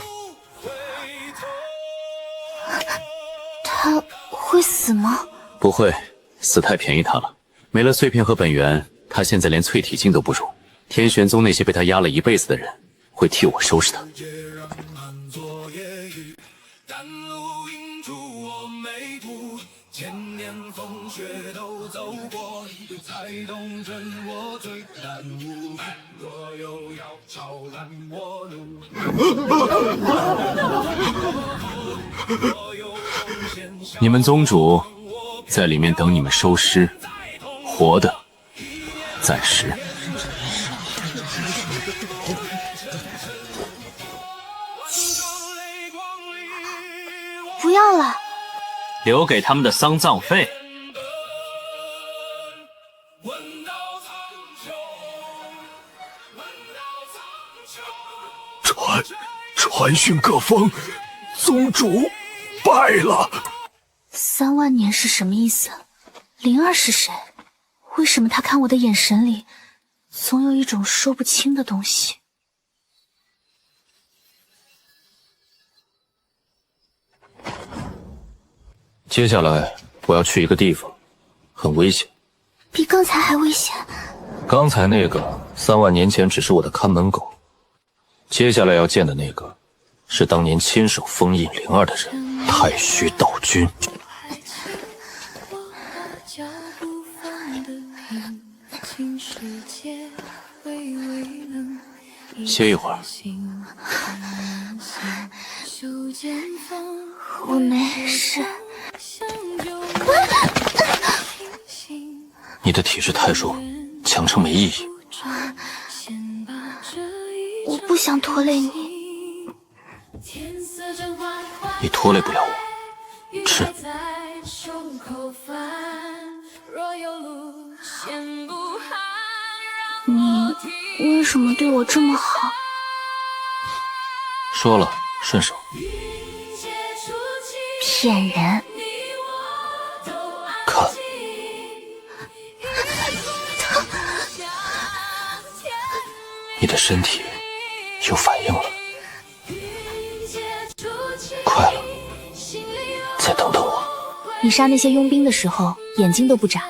他会死吗？不会，死太便宜他了。没了碎片和本源，他现在连淬体境都不如。天玄宗那些被他压了一辈子的人，会替我收拾他。你们宗主在里面等你们收尸，活的暂时。不要了，留给他们的丧葬费。传讯各方，宗主败了。3万年是什么意思？灵儿是谁？为什么他看我的眼神里总有一种说不清的东西？接下来我要去一个地方，很危险，比刚才还危险。刚才那个3万年前只是我的看门狗，接下来要见的那个是当年亲手封印灵儿的人，太虚道君。歇一会儿。我没事。你的体质太弱，强撑没意义。我不想拖累你。你拖累不了我，吃。你为什么对我这么好？说了，顺手。骗人！看，你的身体有反应了，快了，再等等我。你杀那些佣兵的时候，眼睛都不眨；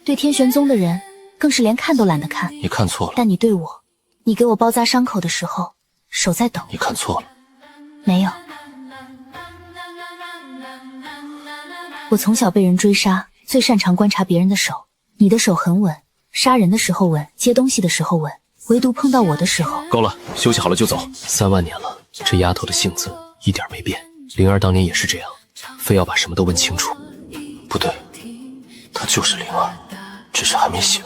对天玄宗的人，更是连看都懒得看。你看错了。但你对我，你给我包扎伤口的时候，手在抖。你看错了。没有。我从小被人追杀，最擅长观察别人的手。你的手很稳，杀人的时候稳，接东西的时候稳，唯独碰到我的时候……够了，休息好了就走。3万年了，这丫头的性子一点没变。灵儿当年也是这样，非要把什么都问清楚。不对，她就是灵儿，只是还没醒。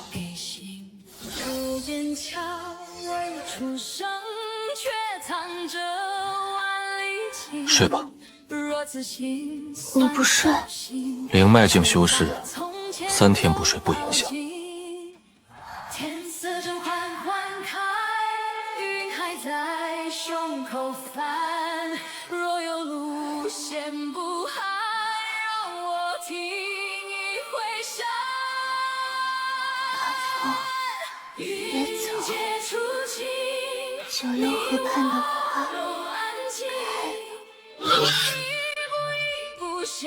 睡吧。你不睡？灵脉境修饰，3天不睡不影响。胸口翻，若有路线不寒，让我听一回响。别走，九幽河畔的花开了。一步向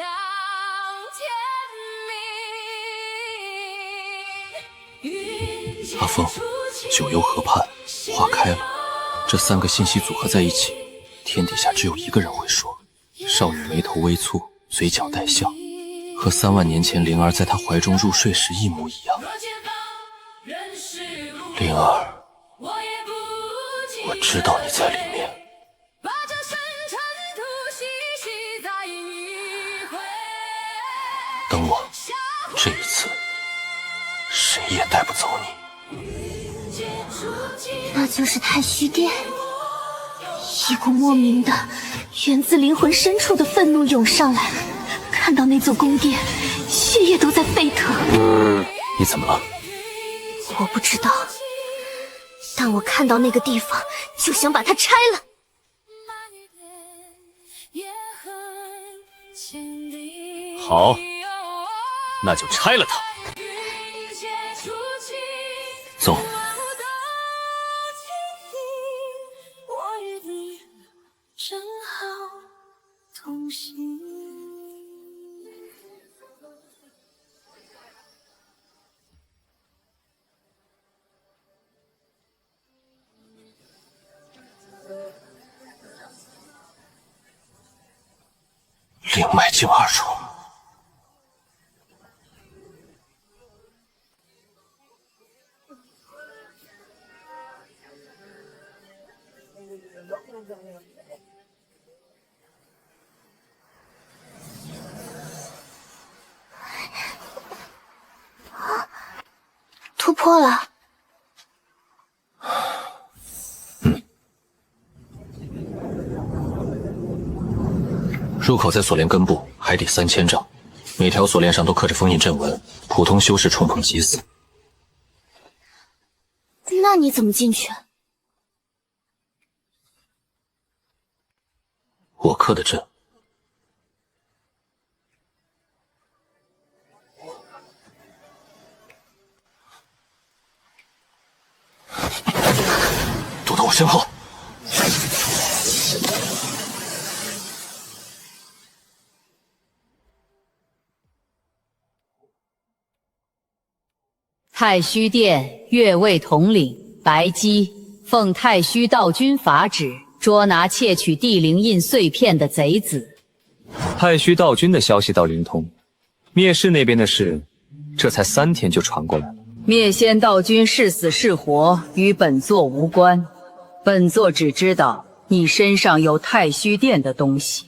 天明。阿峰，九幽河畔花开了。这3个信息组合在一起，天底下只有一个人会说。少女眉头微蹙，嘴角带笑，和3万年前灵儿在她怀中入睡时一模一样。灵儿，我知道你在里面。等我，这一次，谁也带不走你。那就是太虚殿。一股莫名的、源自灵魂深处的愤怒涌上来，看到那座宫殿，血液都在沸腾。你怎么了？我不知道，但我看到那个地方，就想把它拆了。好，那就拆了它。走。正好同行。灵脉境2重。突破了。入口在锁链根部，海底3000丈，每条锁链上都刻着封印阵纹，普通修士冲碰即死。那你怎么进去？我刻的阵。躲到我身后。太虚殿越位统领白姬奉太虚道君法旨，捉拿窃取地灵印碎片的贼子。太虚道君的消息到灵通，灭世那边的事，这才3天就传过来了。灭仙道君是死是活，与本座无关。本座只知道你身上有太虚殿的东西。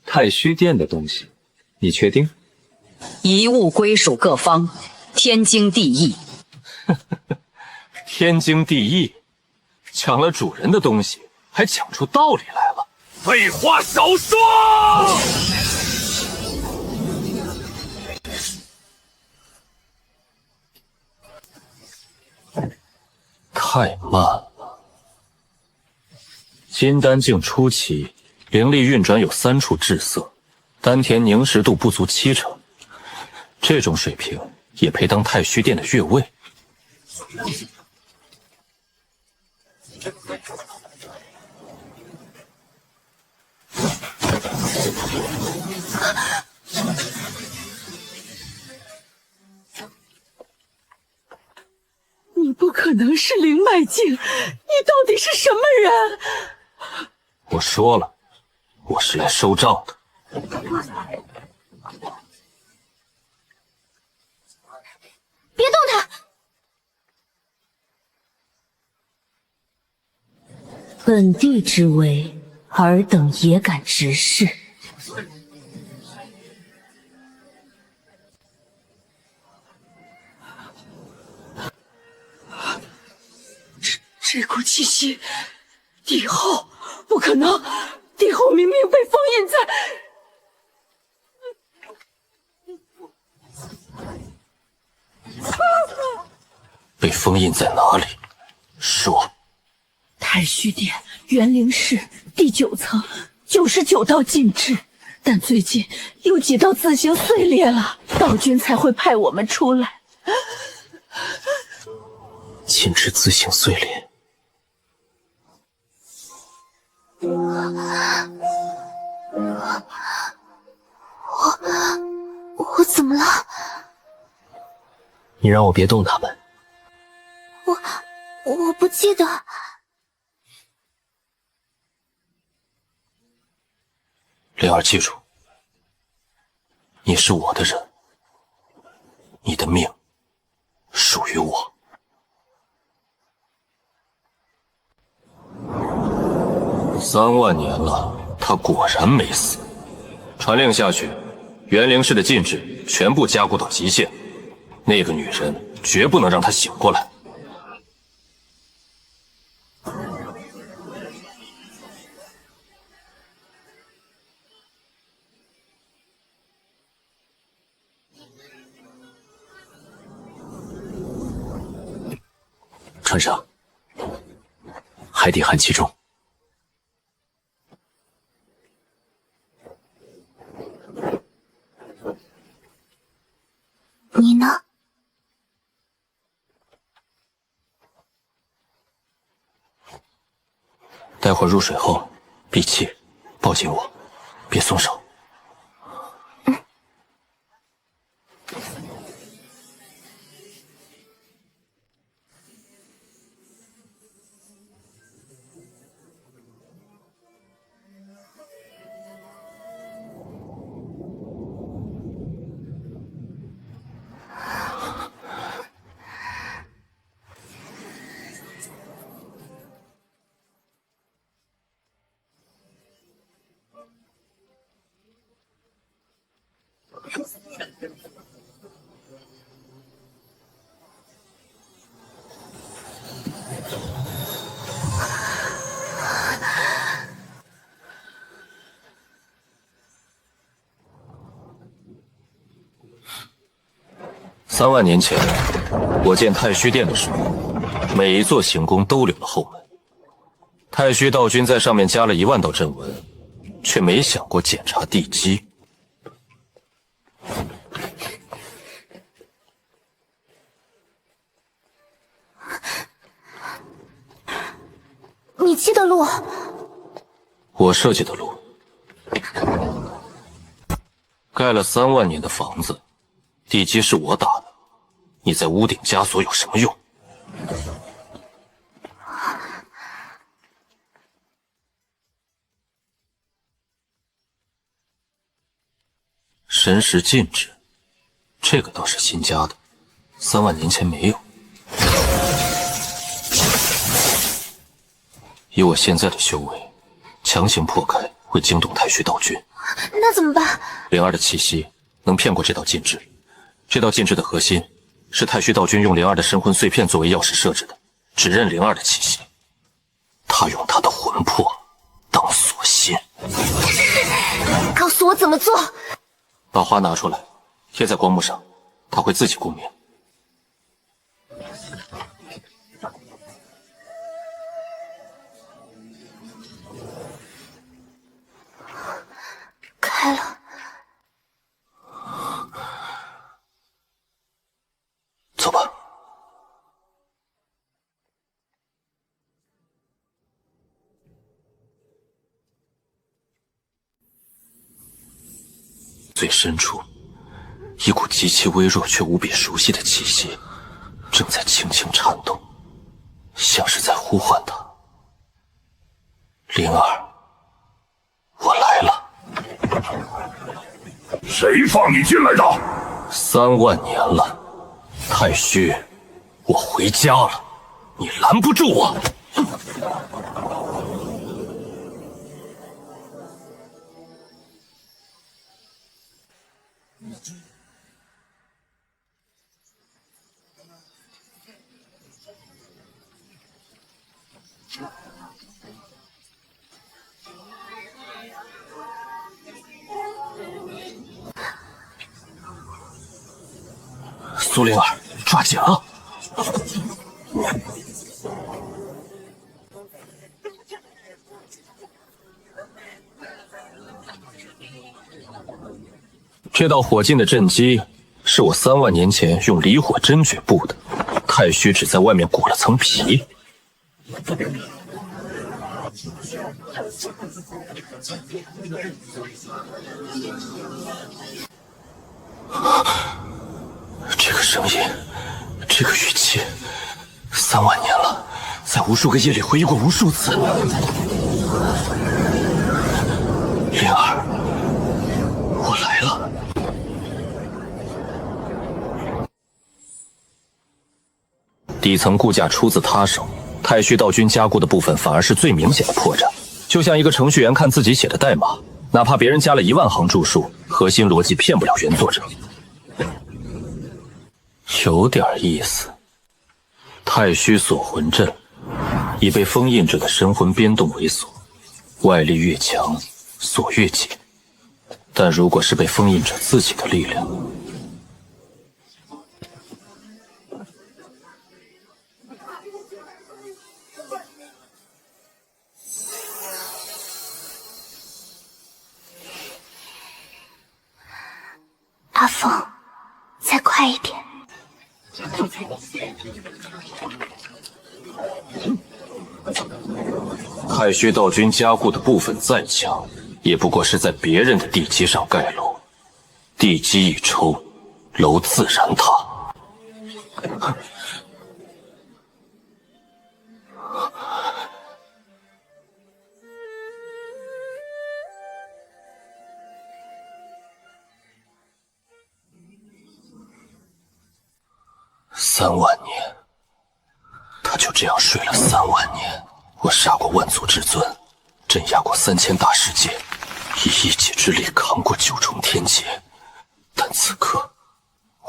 太虚殿的东西，你确定？一物归属各方，天经地义。天经地义，抢了主人的东西，还讲出道理来了。废话少说！太慢了。金丹境初期，灵力运转有3处滞涩，丹田凝实度不足70%，这种水平也配当太虚殿的越位？可能是灵脉境？你到底是什么人？我说了，我是来收账的。别动他！本地之威，尔等也敢直视？这股气息，帝后不可能！帝后明明被封印在……被封印在哪里？说。太虚殿元灵室第9层99道禁制，但最近有几道自行碎裂了，道君才会派我们出来。禁制自行碎裂。我怎么了？你让我别动他们。我不记得。灵儿，记住，你是我的人，你的命属于我。3万年了，他果然没死。传令下去，元灵室的禁制全部加固到极限，那个女人绝不能让她醒过来。船上，海底寒气重。你呢？待会儿入水后，闭气，抱紧我，别松手。3万年前，我建太虚殿的时候，每一座行宫都留了后门。太虚道君在上面加了1万道阵纹，却没想过检查地基。你记的路，我设计的路。盖了3万年的房子，地基是我打的，你在屋顶加锁有什么用？神识禁制，这个倒是新加的，3万年前没有。以我现在的修为，强行破开会惊动太虚道君。那怎么办？灵儿的气息能骗过这道禁制，这道禁制的核心是太虚道君用灵儿的神魂碎片作为钥匙设置的，只认灵儿的气息。他用他的魂魄当锁心。告诉我怎么做。把花拿出来，贴在棺木上，它会自己共鸣。开了。走吧。最深处，一股极其微弱却无比熟悉的气息，正在轻轻颤动。像是在呼唤他。灵儿，我来了。谁放你进来的？3万年了，太虚，我回家了，你拦不住我。苏灵儿，抓紧了！这道火劲的震基是我3万年前用离火真诀布的，太虚只在外面裹了层皮。这个声音，这个语气，3万年了，在无数个夜里回忆过无数次。灵儿，我来了。底层固架出自他手，太虚道君加固的部分反而是最明显的破绽，就像一个程序员看自己写的代码，哪怕别人加了1万行注述，核心逻辑骗不了原作者。有点意思。太虚锁魂阵已被封印者的神魂编动为锁，外力越强，锁越紧。但如果是被封印者自己的力量，阿凤，再快一点。太虚道君加固的部分再强，也不过是在别人的地基上盖楼，地基一抽，楼自然塌。3万年，他就这样睡了3万年。我杀过万族之尊，镇压过3000大世界，以一己之力扛过9重天劫，但此刻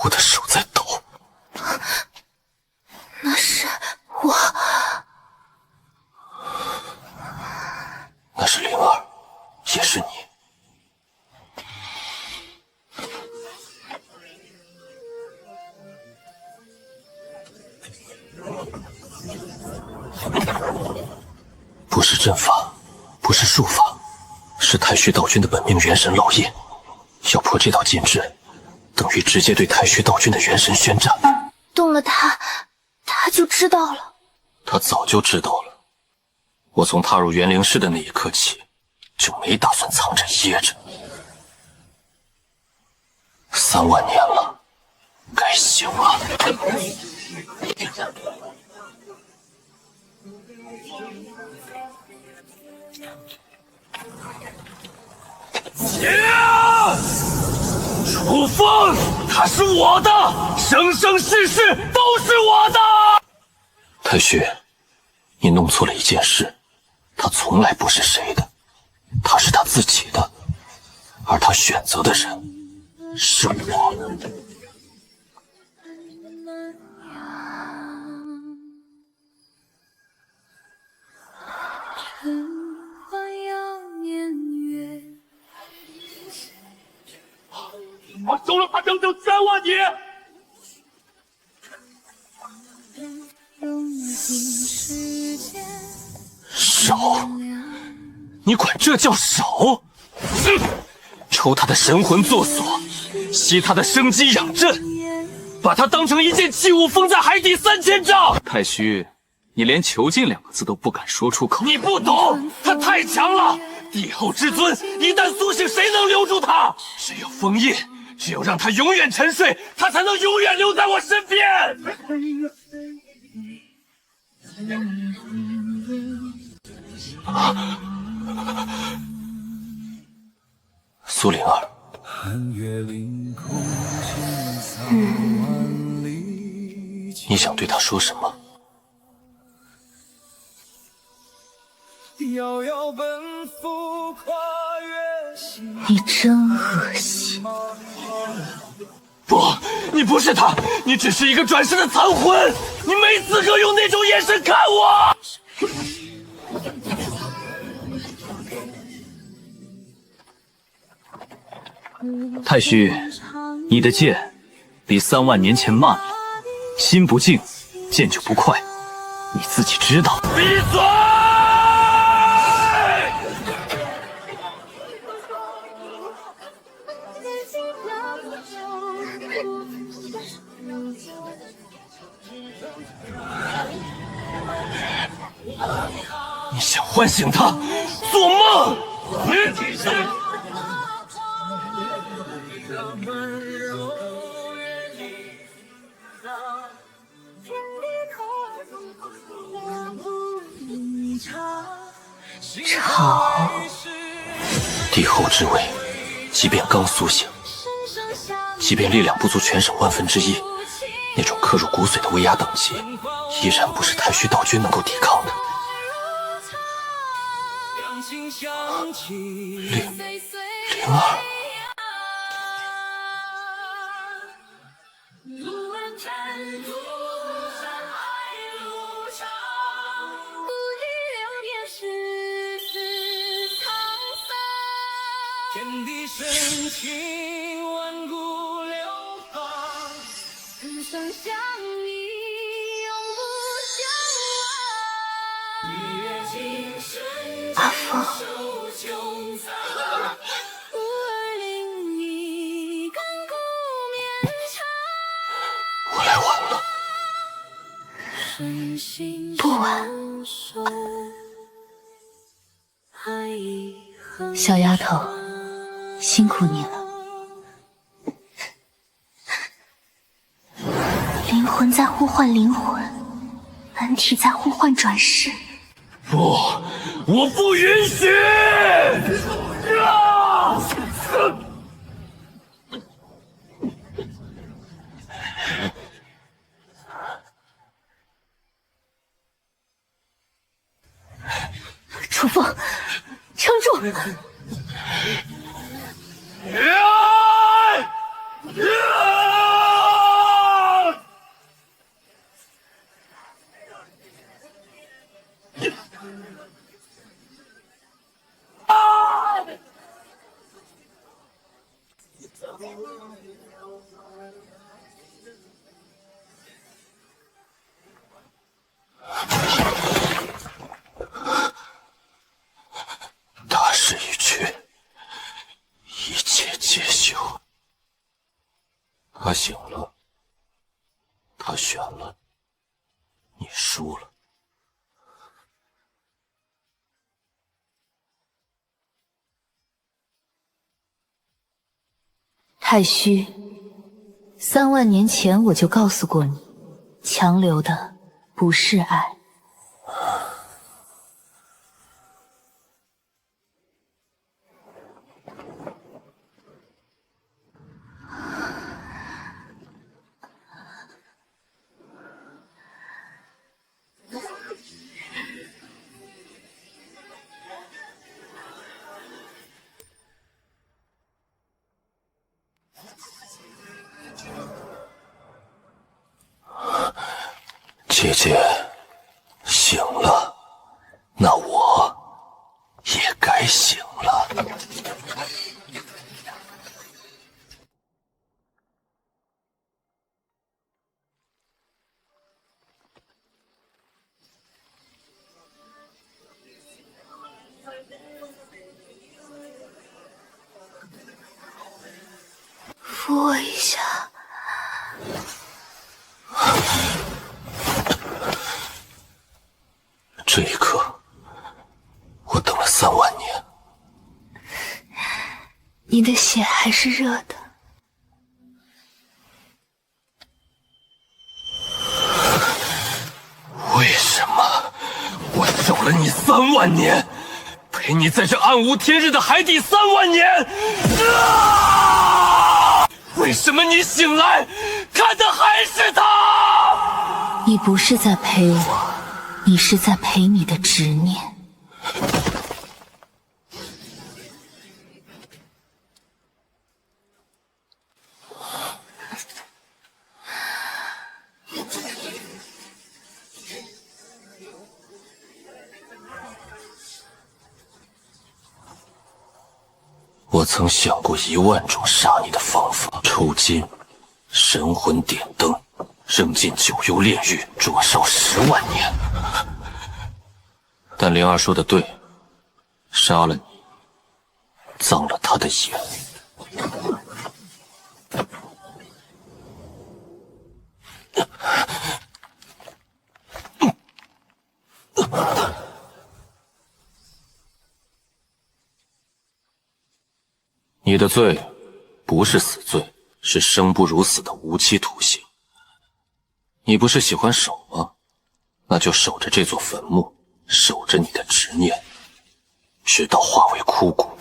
我的手在抖。那是我，那是灵儿，也是你。不是阵法，不是术法，是太虚道君的本命元神烙印。要破这道禁制，等于直接对太虚道君的元神宣战。动了他，他就知道了。他早就知道了。我从踏入元灵室的那一刻起，就没打算藏着掖着。3万年了，该醒了。楚风，他是我的，生生世世都是我的。太虚，你弄错了一件事，他从来不是谁的，他是他自己的，而他选择的人是我。我守了他整整3万年。手？你管这叫手？抽他的神魂做锁，吸他的生机养阵，把他当成一件器物封在海底3000丈。太虚，你连囚禁2个字都不敢说出口。你不懂，他太强了。帝后之尊一旦苏醒，谁能留住他？只有封印，只有让他永远沉睡，他才能永远留在我身边。苏灵儿，你想对他说什么？你真恶心！不，你不是他，你只是一个转世的残魂，你没资格用那种眼神看我。太虚，你的剑比3万年前慢了，心不静，剑就不快，你自己知道。闭嘴！你想唤醒他，做梦！吵！帝后之位，即便刚苏醒，即便力量不足全省1/1，那种刻入骨髓的威压等级，依然不是太虚道君能够抵抗的。灵儿，天地深情，万古流芳，此生相依，永不相忘。日月精深，坚守穹苍。吾儿灵一，亘古绵长。我来晚了。不晚。小丫头，辛苦你了。灵魂在呼唤灵魂，本体在呼唤转世。不，我不允许！楚风，撑住！大势已去，一切皆休。他醒了，他选了，你输了。太虚，3万年前我就告诉过你，强留的不是爱。姐姐醒了，那我也该醒了。扶我一下。这一刻，我等了3万年。你的血还是热的。为什么？了你3万年，陪你在这暗无天日的海底3万年。为什么你醒来看的还是他？你不是在陪我，你是在陪你的执念。我曾想过10000种杀你的方法：抽筋、神魂点灯、扔进九幽炼狱、灼烧10万年。但灵儿说的对，杀了你，脏了他的眼。你的罪不是死罪，是生不如死的无期徒刑。你不是喜欢守吗？那就守着这座坟墓，守着你的执念，直到化为枯骨。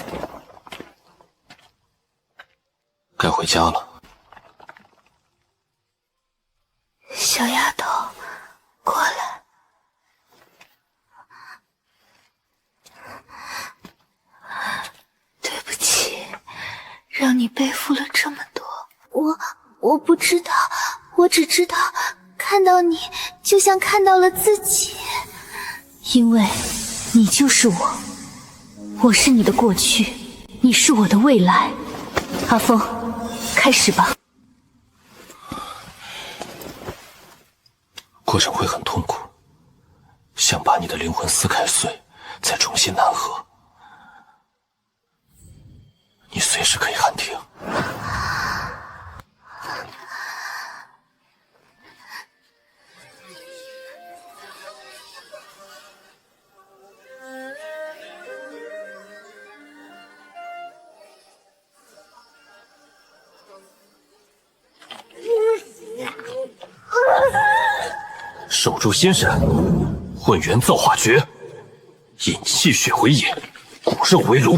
该回家了。小丫头，过来。对不起，让你背负了这么多。我不知道，我只知道看到你就像看到了自己。因为你就是我，我是你的过去，你是我的未来。阿峰，开始吧。过程会很痛苦，想把你的灵魂撕开碎，再重新南河。你随时可以喊停。守住心神，混元造化诀，引气血为引，骨肉为炉。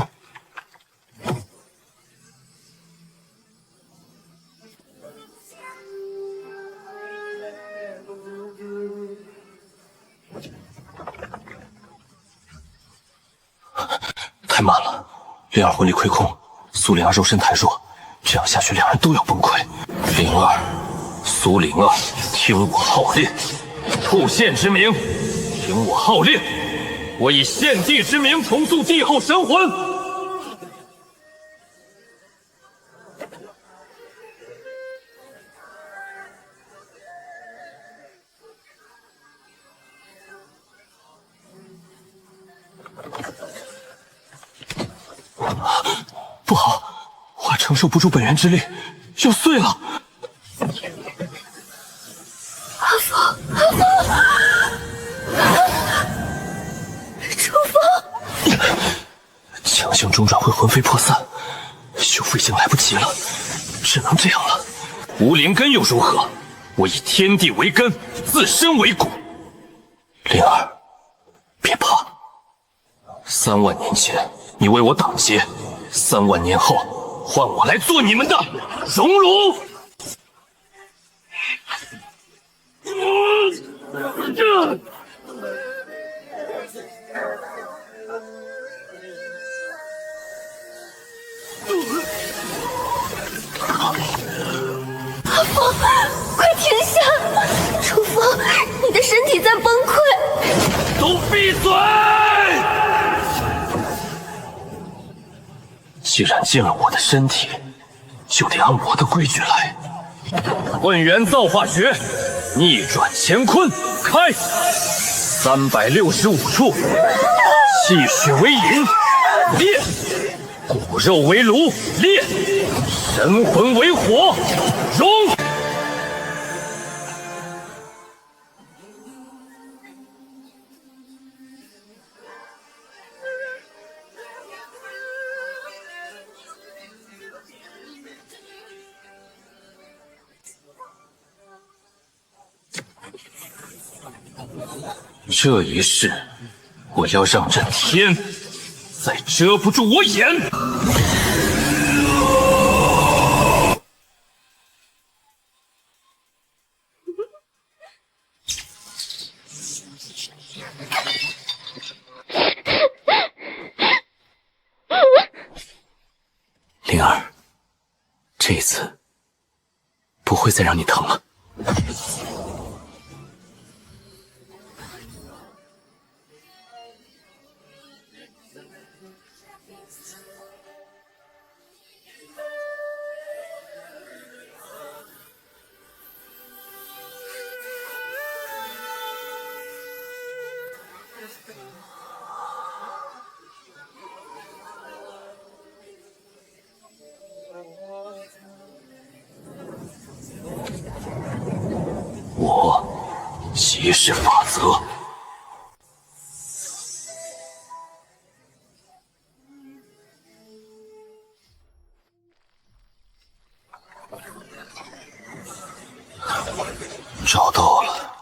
太慢了，灵儿魂力亏空，苏灵儿肉身太弱，这样下去两人都要崩溃。灵儿，苏灵儿，听我号令，兔县之名，听我号令，我以献帝之名重塑帝后神魂。不好，我承受不住本源之力，要碎了。阿峰，楚风，强行中转会魂飞魄散，修复已经来不及了，只能这样了。无灵根又如何？我以天地为根，自身为骨。灵儿，别怕。3万年前，你为我挡劫；3万年后，换我来做你们的熔炉。阿峰，快停下！楚风，你的身体在崩溃。都闭嘴！既然进了我的身体，就得按我的规矩来。混元造化诀，逆转乾坤，开！365处，气血为引，炼；骨肉为炉，炼；神魂为火，熔。这一世，我要让这天再遮不住我眼。灵儿，这次不会再让你疼了。我即是法则。找到了，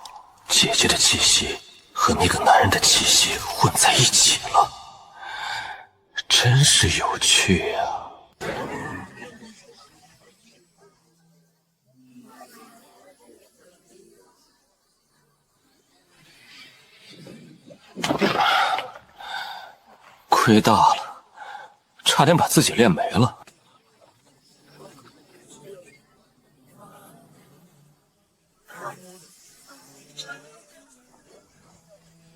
姐姐的气息和那个男人的气息混在一起了，真是有趣呀！亏大了，差点把自己练没了。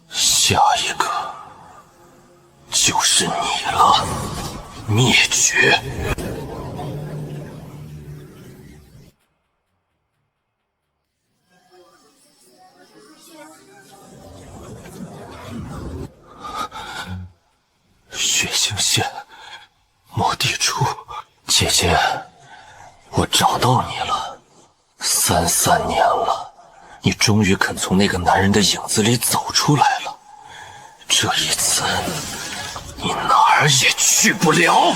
下一个就是你了，灭绝！血腥线，魔地珠，姐姐，我找到你了，33年了，你终于肯从那个男人的影子里走出来了。这一次，你哪儿也去不了。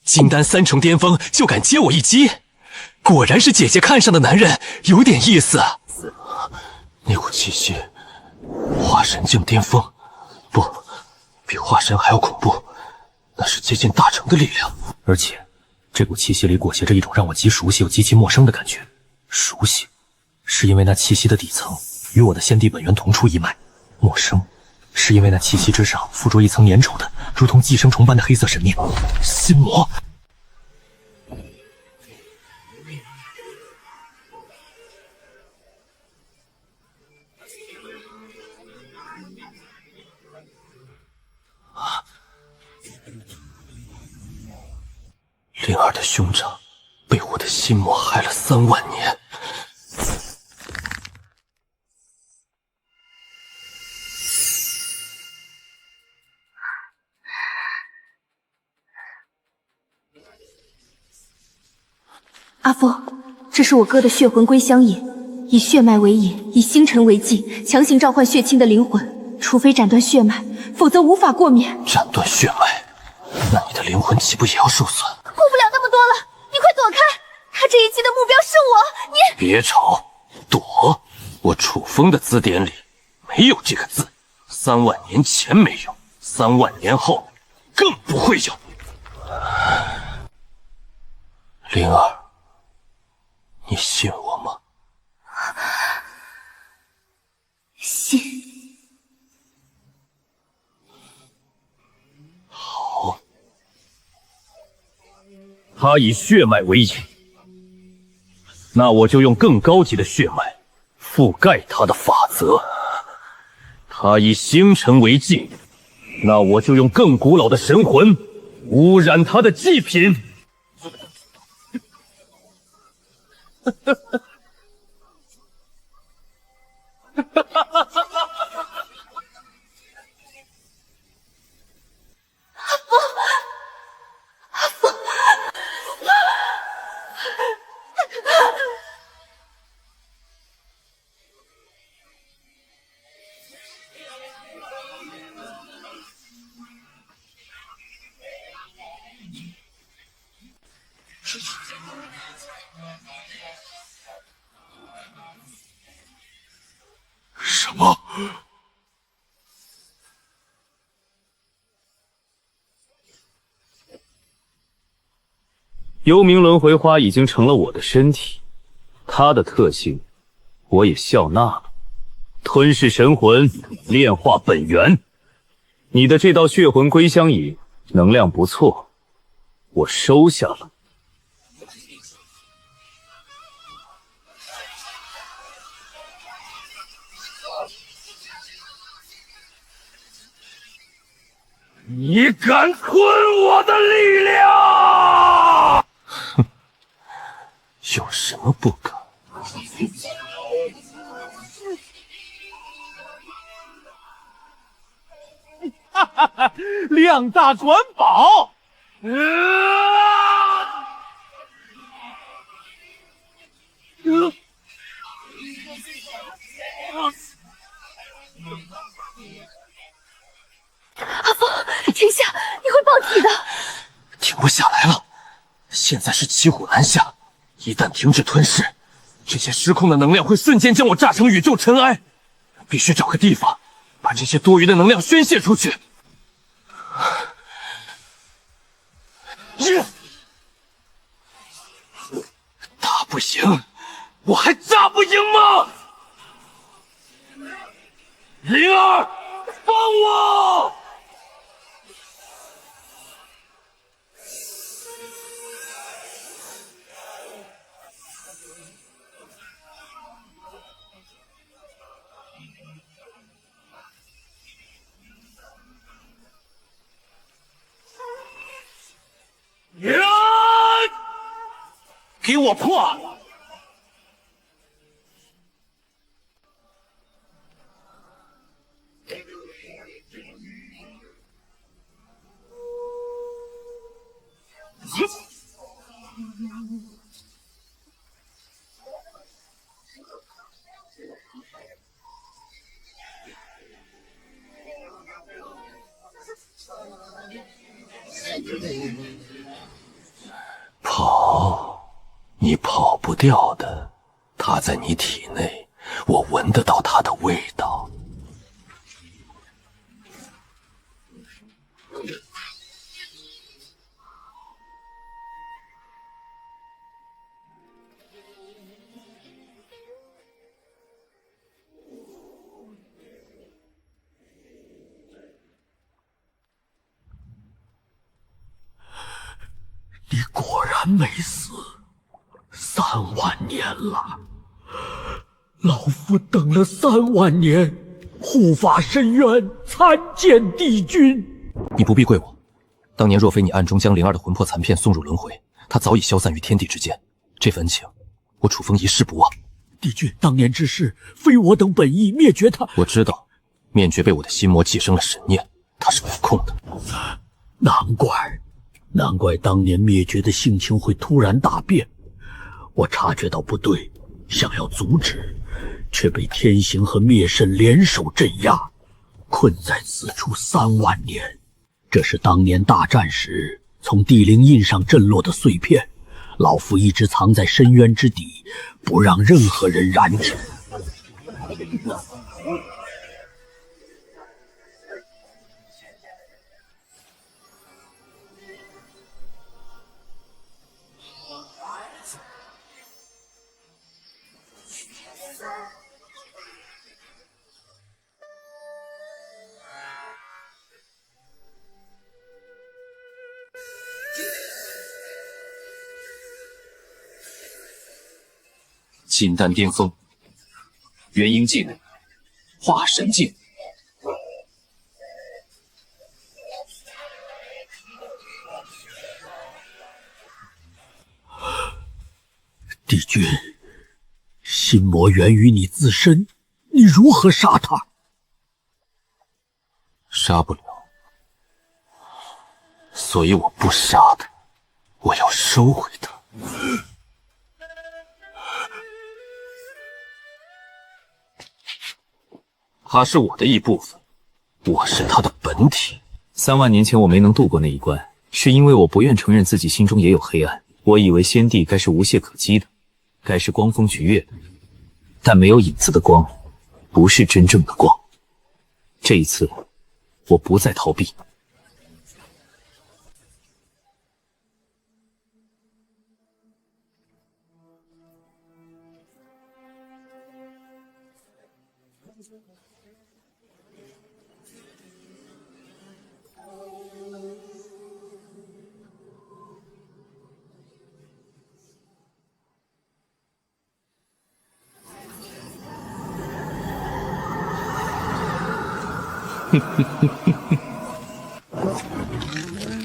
金丹3重巅峰就敢接我一击，果然是姐姐看上的男人，有点意思啊。那股气息，化神境巅峰，不，比化神还要恐怖，那是接近大成的力量。而且，这股气息里裹挟着一种让我极熟悉又极其陌生的感觉。熟悉，是因为那气息的底层与我的先帝本源同出一脉；陌生，是因为那气息之上附着一层粘稠的，如同寄生虫般的黑色神念。心魔。灵儿的兄长被我的心魔害了3万年。阿父，这是我哥的血魂归香引，以血脉为引，以星辰为祭，强行召唤血亲的灵魂。除非斩断血脉，否则无法过免。斩断血脉，那你的灵魂岂不也要受损？顾不了那么多了，你快躲开！他这一击的目标是我，你别吵，躲！我楚风的字典里没有这个字，3万年前没有，3万年后更不会有。灵儿，你信我吗？信。好。他以血脉为引，那我就用更高级的血脉覆盖他的法则。他以星辰为镜，那我就用更古老的神魂污染他的祭品。什么？幽冥轮回花已经成了我的身体，它的特性我也笑纳了。吞噬神魂，炼化本源。你的这道血魂归香饮能量不错，我收下了。你敢吞我的力量？哼，有什么不敢？哈哈哈！量大管饱。阿峰，停下！你会爆体的。停不下来了，现在是骑虎难下。一旦停止吞噬，这些失控的能量会瞬间将我炸成宇宙尘埃。必须找个地方，把这些多余的能量宣泄出去。打不赢，我还炸不赢吗？灵儿，放我！给我破！跑，你跑不掉的。它在你体内，我闻得到它的味道。你果然没死，3万年了。老夫等了3万年，护法深渊，参见帝君。你不必跪我。当年若非你暗中将灵儿的魂魄残片送入轮回，她早已消散于天地之间。这份恩情，我楚风一世不忘。帝君当年之事，非我等本意灭绝他。我知道，面诀被我的心魔寄生了神念，它是不控的。难怪当年灭绝的性情会突然大变。我察觉到不对，想要阻止，却被天行和灭神联手镇压，困在此处3万年。这是当年大战时从地灵印上震落的碎片，老夫一直藏在深渊之底，不让任何人染指。金丹巅峰，元婴技能，化神境。帝君，心魔源于你自身，你如何杀他？杀不了，所以我不杀他，我要收回他。他是我的一部分，我是他的本体。3万年前我没能度过那一关，是因为我不愿承认自己心中也有黑暗。我以为先帝该是无懈可击的，该是光风举月的，但没有影子的光，不是真正的光。这一次，我不再逃避。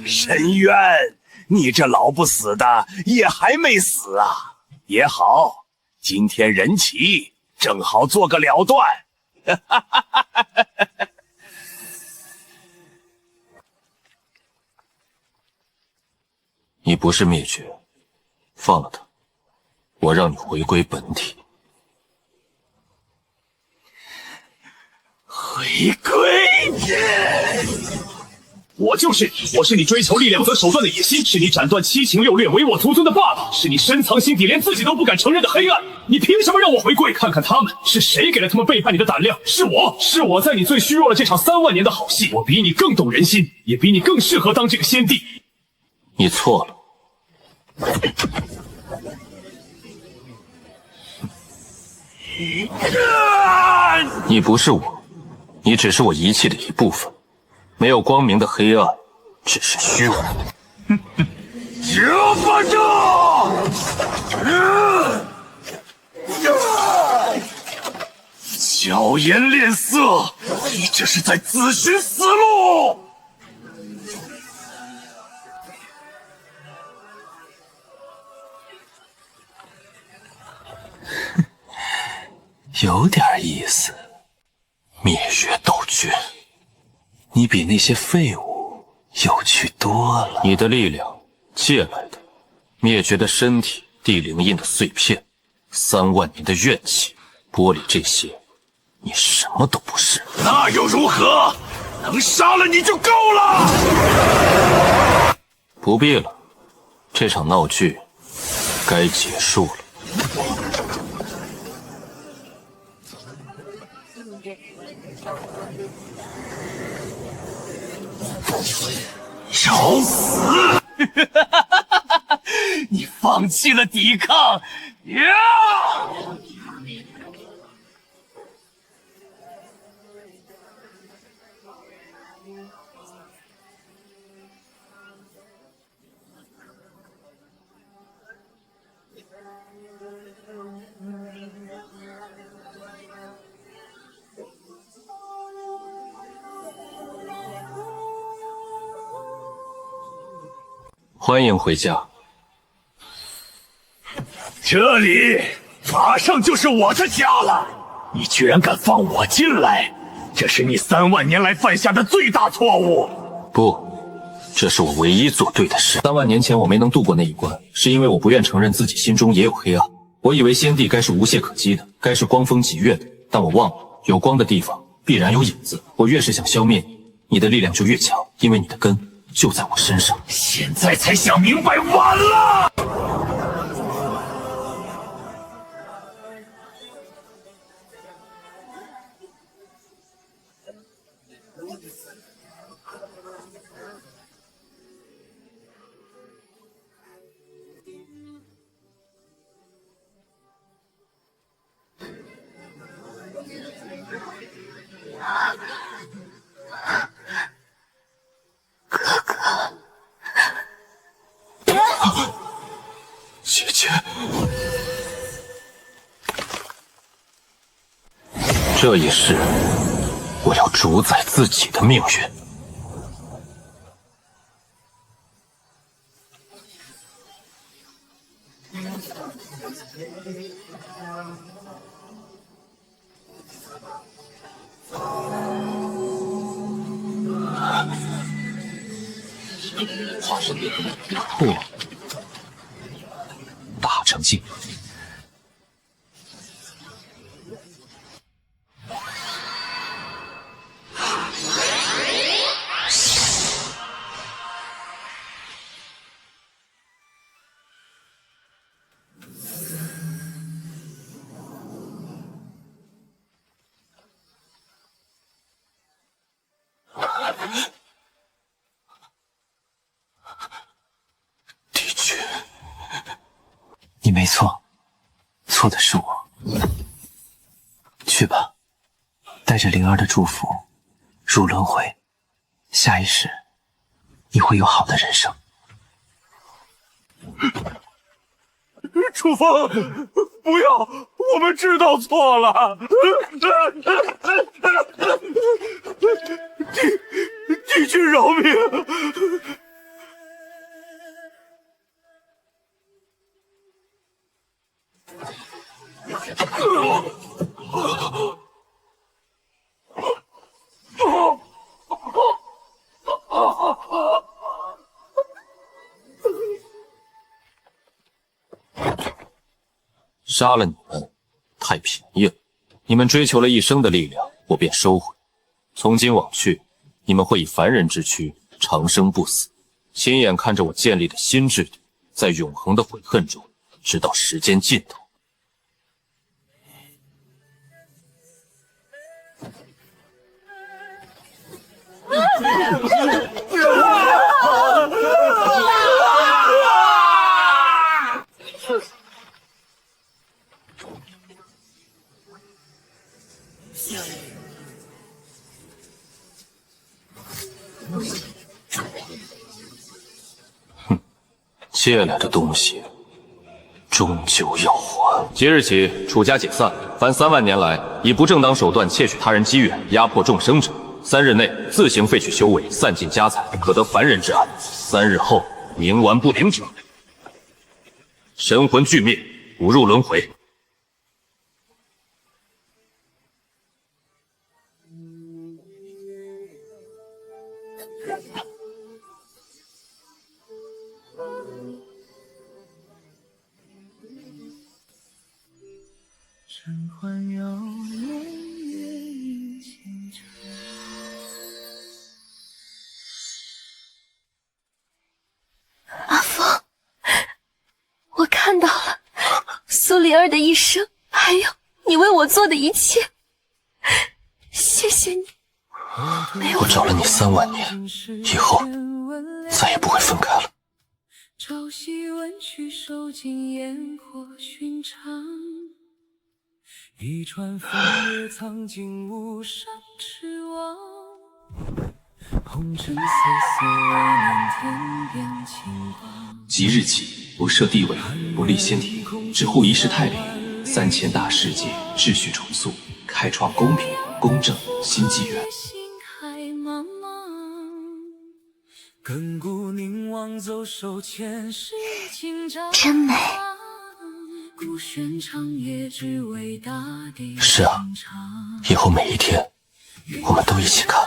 深渊，你这老不死的也还没死啊！也好，今天人齐，正好做个了断。你不是灭绝，放了他，我让你回归本体。回归！我就是你，我是你追求力量不择手段的野心，是你斩断七情六恋、唯我独尊的霸道，是你深藏心底连自己都不敢承认的黑暗。你凭什么让我回归？看看他们，是谁给了他们背叛你的胆量？是我在你最虚弱的这场3万年的好戏。我比你更懂人心，也比你更适合当这个先帝。你错了。你不是我，你只是我遗弃的一部分。没有光明的黑暗，只是虚无。遮不住！巧言恋色，你这是在自寻死路！有点意思。灭绝斗君，你比那些废物有趣多了。你的力量借来的，灭绝的身体，地灵印的碎片，3万年的怨气，玻璃这些，你什么都不是。那又如何？能杀了你就够了。不必了，这场闹剧该结束了。找死！你放弃了抵抗，欢迎回家。这里马上就是我的家了，你居然敢放我进来，这是你3万年来犯下的最大错误。不，这是我唯一做对的事。3万年前我没能度过那一关，是因为我不愿承认自己心中也有黑暗。我以为先帝该是无懈可击的，该是光风霁月的，但我忘了，有光的地方必然有影子。我越是想消灭你，你的力量就越强，因为你的根就在我身上。现在才想明白，晚了。姐姐，这一世我要主宰自己的命运。化身不，大成境。没错，错的是我。去吧，带着灵儿的祝福入轮回，下一世你会有好的人生。楚风，不要，我们知道错了。帝君饶命！杀了你们太便宜了，你们追求了一生的力量，我便收回。从今往去，你们会以凡人之躯长生不死，亲眼看着我建立的新制度，在永恒的悔恨中，直到时间尽头。哼，借来的东西终究要还。即日起，楚家解散。凡3万年来以不正当手段窃取他人机缘、压迫众生者，3日内自行废去修为，散尽家财，可得凡人之安。3日后，冥顽不灵者，神魂俱灭，不入轮回。晨欢摇落月影清澈。阿峰，我看到了苏灵儿的一生，还有你为我做的一切，谢谢你。我找了你3万年，以后再也不会分开了。朝夕问曲收尽烟火寻常，一船风月藏进无上痴妄，红尘岁岁未能天边清光。即日起，不设地位，不立先庭，只护一世太平，3000大世界秩序重塑，开创公平公正新纪元。亘古凝望走手前世情长，真美。孤悬长夜只为大地。是啊，以后每一天我们都一起看。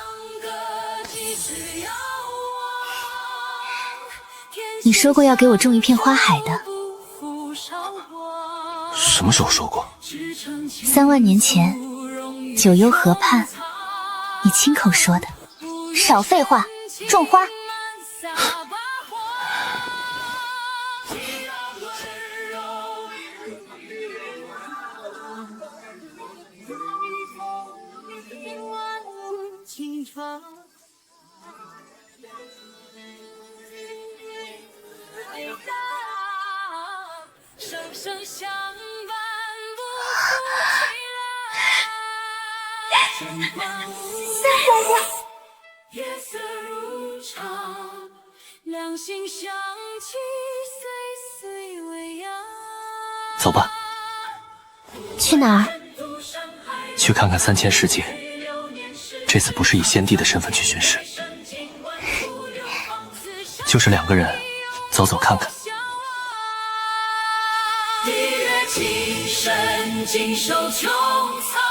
你说过要给我种一片花海的，什么时候说过？3万年前，九幽河畔，你亲口说的。少废话，种花。生生相伴不负其然，夜色如常，两心相契，岁岁未央。走吧，去哪儿？去看看3000世界。这次不是以先帝的身份去巡视，就是2个人走走看看。地月情深，锦绣穹苍。